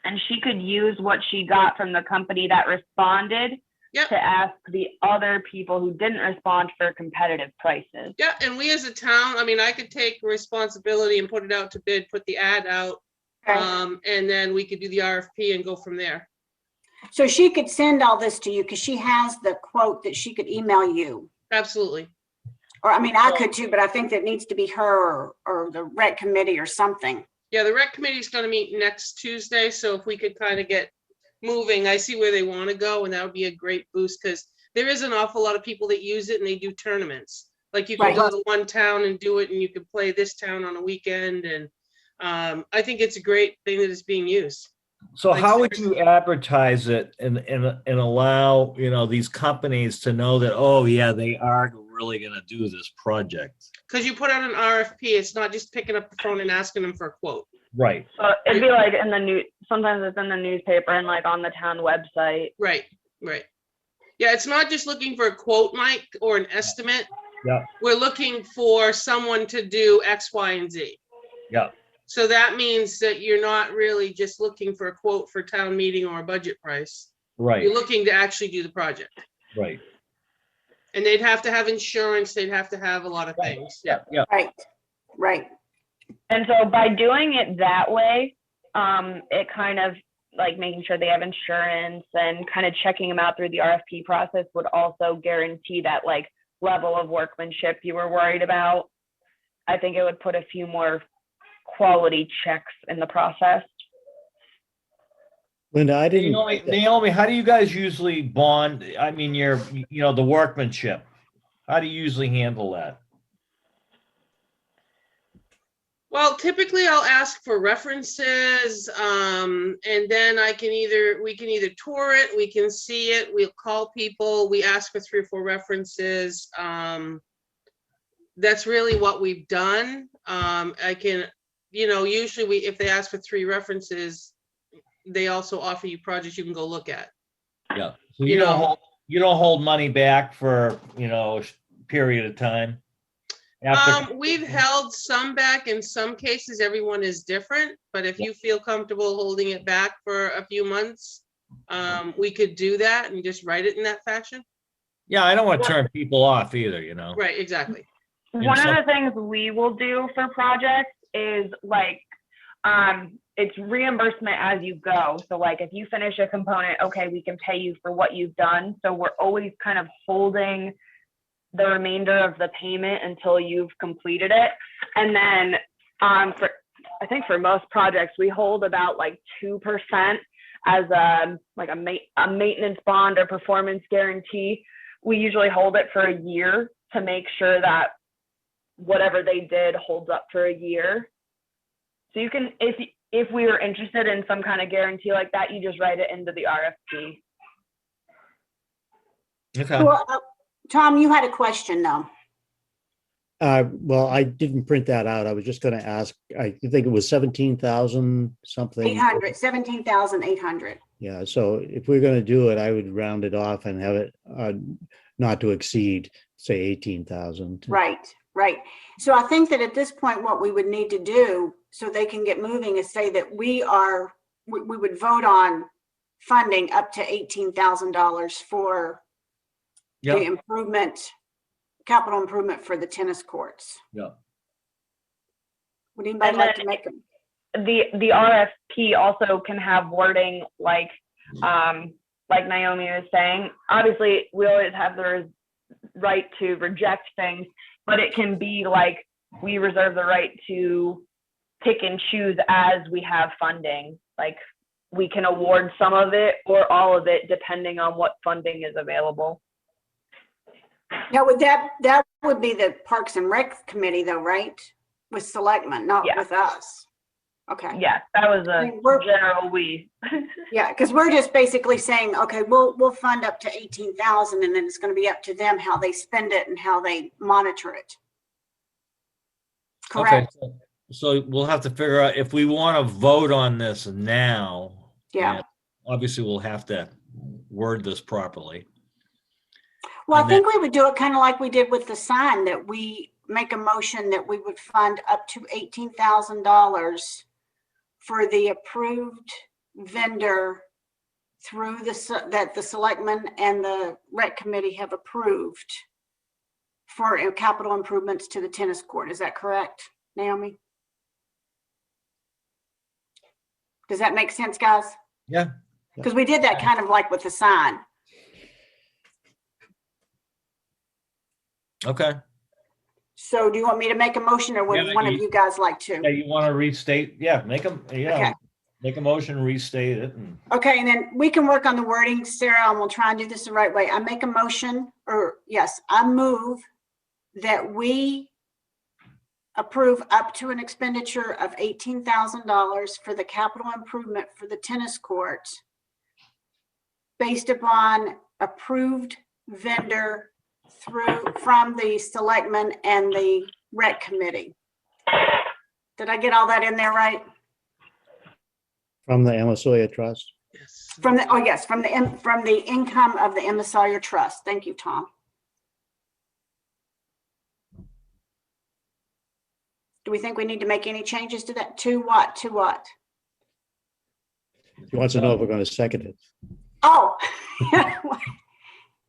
Speaker 6: And she could use what she got from the company that responded
Speaker 7: Yep.
Speaker 6: to ask the other people who didn't respond for competitive prices.
Speaker 7: Yeah, and we as a town, I could take responsibility and put it out to bid, put the ad out,
Speaker 1: okay.
Speaker 7: and then we could do the RFP and go from there.
Speaker 1: So she could send all this to you because she has the quote that she could email you.
Speaker 7: Absolutely.
Speaker 1: Or, I could too, but I think that needs to be her or the rec committee or something.
Speaker 7: Yeah, the rec committee is going to meet next Tuesday, so if we could kind of get moving, I see where they want to go, and that would be a great boost because there is an awful lot of people that use it and they do tournaments. Like you can go to one town and do it, and you can play this town on a weekend, and I think it's a great thing that is being used.
Speaker 5: So
Speaker 7: Like
Speaker 5: how would you advertise it and allow, these companies to know that, oh yeah, they are really gonna do this project?
Speaker 7: Because you put out an RFP, it's not just picking up the phone and asking them for a quote.
Speaker 5: Right.
Speaker 6: So it'd be like in the news, sometimes it's in the newspaper and like on the town website.
Speaker 7: Right. Yeah, it's not just looking for a quote, Mike, or an estimate.
Speaker 5: Yeah.
Speaker 7: We're looking for someone to do X, Y, and Z.
Speaker 5: Yeah.
Speaker 7: So that means that you're not really just looking for a quote for town meeting or a budget price.
Speaker 5: Right.
Speaker 7: You're looking to actually do the project.
Speaker 5: Right.
Speaker 7: And they'd have to have insurance, they'd have to have a lot of things. Yeah.
Speaker 5: Yeah.
Speaker 1: Right.
Speaker 6: And so by doing it that way, it kind of like making sure they have insurance and kind of checking them out through the RFP process would also guarantee that like level of workmanship you were worried about. I think it would put a few more quality checks in the process.
Speaker 4: Linda, I didn't.
Speaker 5: Naomi, how do you guys usually bond? I mean, the workmanship. How do you usually handle that?
Speaker 7: Well, typically I'll ask for references, and then we can either tour it, we can see it, we'll call people, we ask for 3 or 4 references. That's really what we've done. Usually if they ask for 3 references, they also offer you projects you can go look at.
Speaker 5: Yeah. So you don't hold money back for, a period of time?
Speaker 7: We've held some back. In some cases, everyone is different, but if you feel comfortable holding it back for a few months, we could do that and just write it in that fashion.
Speaker 5: Yeah, I don't want to turn people off either,
Speaker 7: Right, exactly.
Speaker 6: One of the things we will do for projects is like, it's reimbursement as you go. So like if you finish a component, okay, we can pay you for what you've done. So we're always kind of holding the remainder of the payment until you've completed it. And then I think for most projects, we hold about like 2% as a maintenance bond or performance guarantee. We usually hold it for a year to make sure that whatever they did holds up for a year. So you can, if we were interested in some kind of guarantee like that, you just write it into the RFP.
Speaker 5: Okay.
Speaker 1: Well, Tom, you had a question though.
Speaker 4: Well, I didn't print that out. I was just going to ask, I think it was 17,000 something.
Speaker 1: 17,800.
Speaker 4: Yeah. So if we're going to do it, I would round it off and have it not to exceed, say, 18,000.
Speaker 1: Right. So I think that at this point, what we would need to do so they can get moving is say that we would vote on funding up to $18,000 for the capital improvement for the tennis courts.
Speaker 5: Yeah.
Speaker 1: Would anybody
Speaker 6: And
Speaker 1: like
Speaker 6: then-
Speaker 1: to make them?
Speaker 6: The RFP also can have wording like Naomi was saying. Obviously, we always have the right to reject things, but it can be like we reserve the right to pick and choose as we have funding. Like we can award some of it or all of it depending on what funding is available.
Speaker 1: Now, that would be the Parks and Rec Committee though, right? With selectmen, not
Speaker 6: Yeah.
Speaker 1: with us. Okay.
Speaker 6: Yeah, that was a
Speaker 1: mean, we're-
Speaker 6: general we.
Speaker 1: Yeah, because we're just basically saying, okay, we'll fund up to 18,000 and then it's going to be up to them how they spend it and how they monitor it.
Speaker 5: Okay,
Speaker 1: Correct?
Speaker 5: so we'll have to figure out if we want to vote on this now.
Speaker 1: Yeah.
Speaker 5: and Obviously, we'll have to word this properly.
Speaker 1: Well, I
Speaker 5: And
Speaker 1: think we would do it kind of like we did with the sign, that we make a motion that we would fund up to $18,000 for the approved vendor through that the selectmen and the rec committee have approved for capital improvements to the tennis court. Is that correct, Naomi? Does that make sense, guys?
Speaker 5: Yeah.
Speaker 1: Because we did that kind of like with the sign.
Speaker 5: Okay.
Speaker 1: So do you want me to make a motion or would
Speaker 5: Yeah,
Speaker 1: one of you guys like to?
Speaker 5: Yeah, you want to restate? Yeah, make
Speaker 1: Okay.
Speaker 5: a motion, restate it, and
Speaker 1: Okay, and then we can work on the wording, Sarah, and we'll try and do this the right way. I make a motion, or yes, I move that we approve up to an expenditure of $18,000 for the capital improvement for the tennis court based upon approved vendor from the selectmen and the rec committee. Did I get all that in there right?
Speaker 4: From the Amasoya Trust.
Speaker 7: Yes.
Speaker 1: From the income of the Emma Sawyer Trust. Thank you, Tom. Do we think we need to make any changes to that? To what? To what?
Speaker 4: He wants to know if we're going to second it.
Speaker 1: Oh.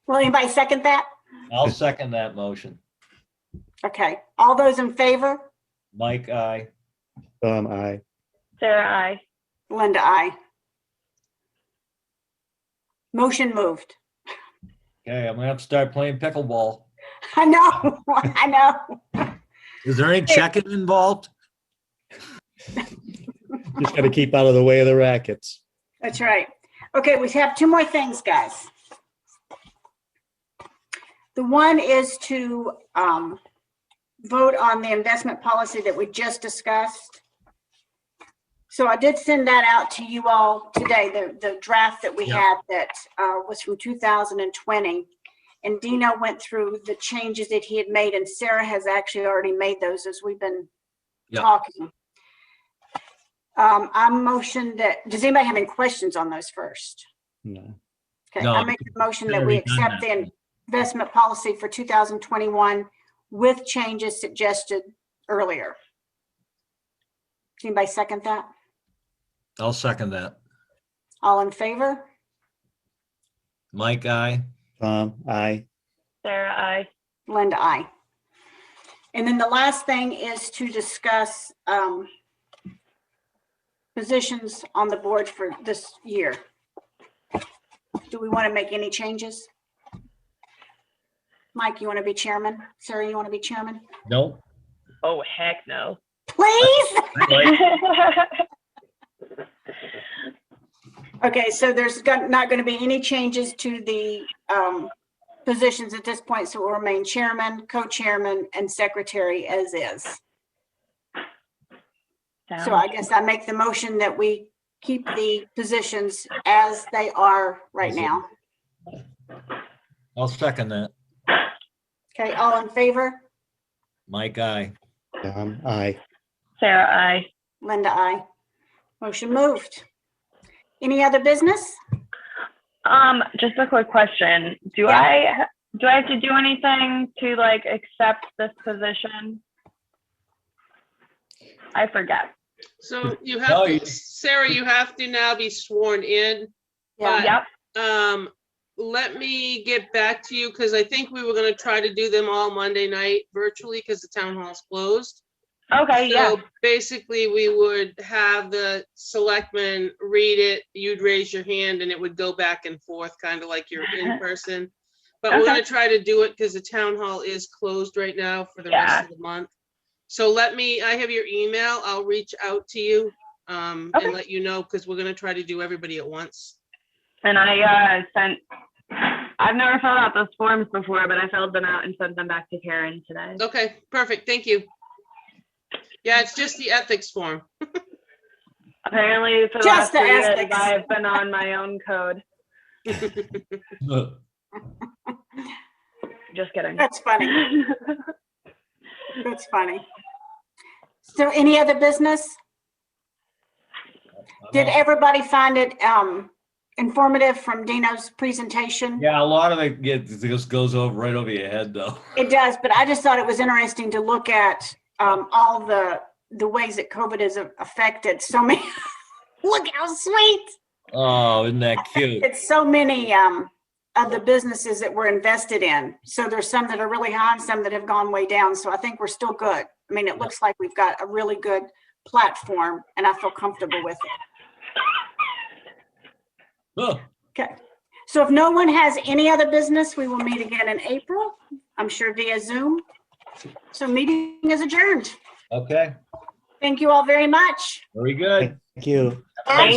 Speaker 1: Will anybody second that?
Speaker 5: I'll second that motion.
Speaker 1: Okay. All those in favor?
Speaker 5: Mike, aye.
Speaker 4: I.
Speaker 6: Sarah, I.
Speaker 1: Linda, aye. Motion moved.
Speaker 5: Okay, I'm gonna have to start playing pickleball.
Speaker 1: I know. I know.
Speaker 5: Is there any checking involved?
Speaker 4: Just got to keep out of the way of the rackets.
Speaker 1: That's right. Okay, we have two more things, guys. The one is to vote on the investment policy that we just discussed. So I did send that out to you all today, the draft that we had that was from 2020. And Dino went through the changes that he had made, and Sarah has actually already made those as we've been talking. I motioned that, does anybody have any questions on those first?
Speaker 4: No.
Speaker 1: Okay,
Speaker 5: No,
Speaker 1: I make the motion that we
Speaker 5: already done
Speaker 1: accept
Speaker 5: that.
Speaker 1: the investment policy for 2021 with changes suggested earlier. Does anybody second that?
Speaker 5: I'll second that.
Speaker 1: All in favor?
Speaker 5: Mike, aye.
Speaker 4: Tom, I.
Speaker 6: Sarah, I.
Speaker 1: Linda, aye. And then the last thing is to discuss positions on the board for this year. Do we want to make any changes? Mike, you want to be chairman? Sarah, you want to be chairman?
Speaker 5: Nope.
Speaker 6: Oh, heck no.
Speaker 1: Please?
Speaker 5: Like,
Speaker 1: Okay, so there's not going to be any changes to the positions at this point, so we'll remain chairman, co-chairman, and secretary as is. So I guess I make the motion that we keep the positions as they are right now.
Speaker 5: I'll second that.
Speaker 1: Okay, all in favor?
Speaker 5: Mike, aye.
Speaker 4: Tom, I.
Speaker 6: Sarah, I.
Speaker 1: Linda, aye. Motion moved. Any other business?
Speaker 6: Just a quick question. Do I have to do anything to like accept this position? I forget.
Speaker 7: So you
Speaker 5: No,
Speaker 7: have
Speaker 5: you-
Speaker 7: to, Sarah, you have to now be sworn in.
Speaker 1: Yeah.
Speaker 6: Yep.
Speaker 7: Let me get back to you because I think we were gonna try to do them all Monday night virtually because the town hall's closed.
Speaker 6: Okay, yeah.
Speaker 7: So basically, we would have the selectmen read it, you'd raise your hand, and it would go back and forth, kind of like you're in person. But we're
Speaker 6: Okay.
Speaker 7: gonna try to do it because the town hall is closed right now for the
Speaker 6: Yeah.
Speaker 7: rest of the month. So I have your email, I'll reach out to you and
Speaker 6: Okay.
Speaker 7: let you know, because we're gonna try to do everybody at once.
Speaker 6: And I've never filled out those forms before, but I filled them out and sent them back to Karen today.
Speaker 7: Okay, perfect, thank you. Yeah, it's just the ethics form.
Speaker 6: Apparently for the
Speaker 1: Just
Speaker 6: last
Speaker 1: the
Speaker 6: 3 years,
Speaker 1: ethics.
Speaker 6: I've been on my own code. Just kidding.
Speaker 1: That's funny. That's funny. So any other business? Did everybody find it informative from Dino's presentation?
Speaker 5: Yeah, a lot of it just goes right over your head though.
Speaker 1: It does, but I just thought it was interesting to look at all the ways that COVID has affected so many. Look how sweet.
Speaker 5: Oh, isn't that cute?
Speaker 1: It's so many of the businesses that we're invested in. So there's some that are really high and some that have gone way down. So I think we're still good. I mean, it looks like we've got a really good platform and I feel comfortable with it.
Speaker 5: Oh,
Speaker 1: Okay. So if no one has any other business, we will meet again in April. I'm sure via Zoom. So meeting is adjourned.
Speaker 5: okay,
Speaker 1: Thank you all very much.
Speaker 5: very good.
Speaker 4: Thank you.
Speaker 1: Thank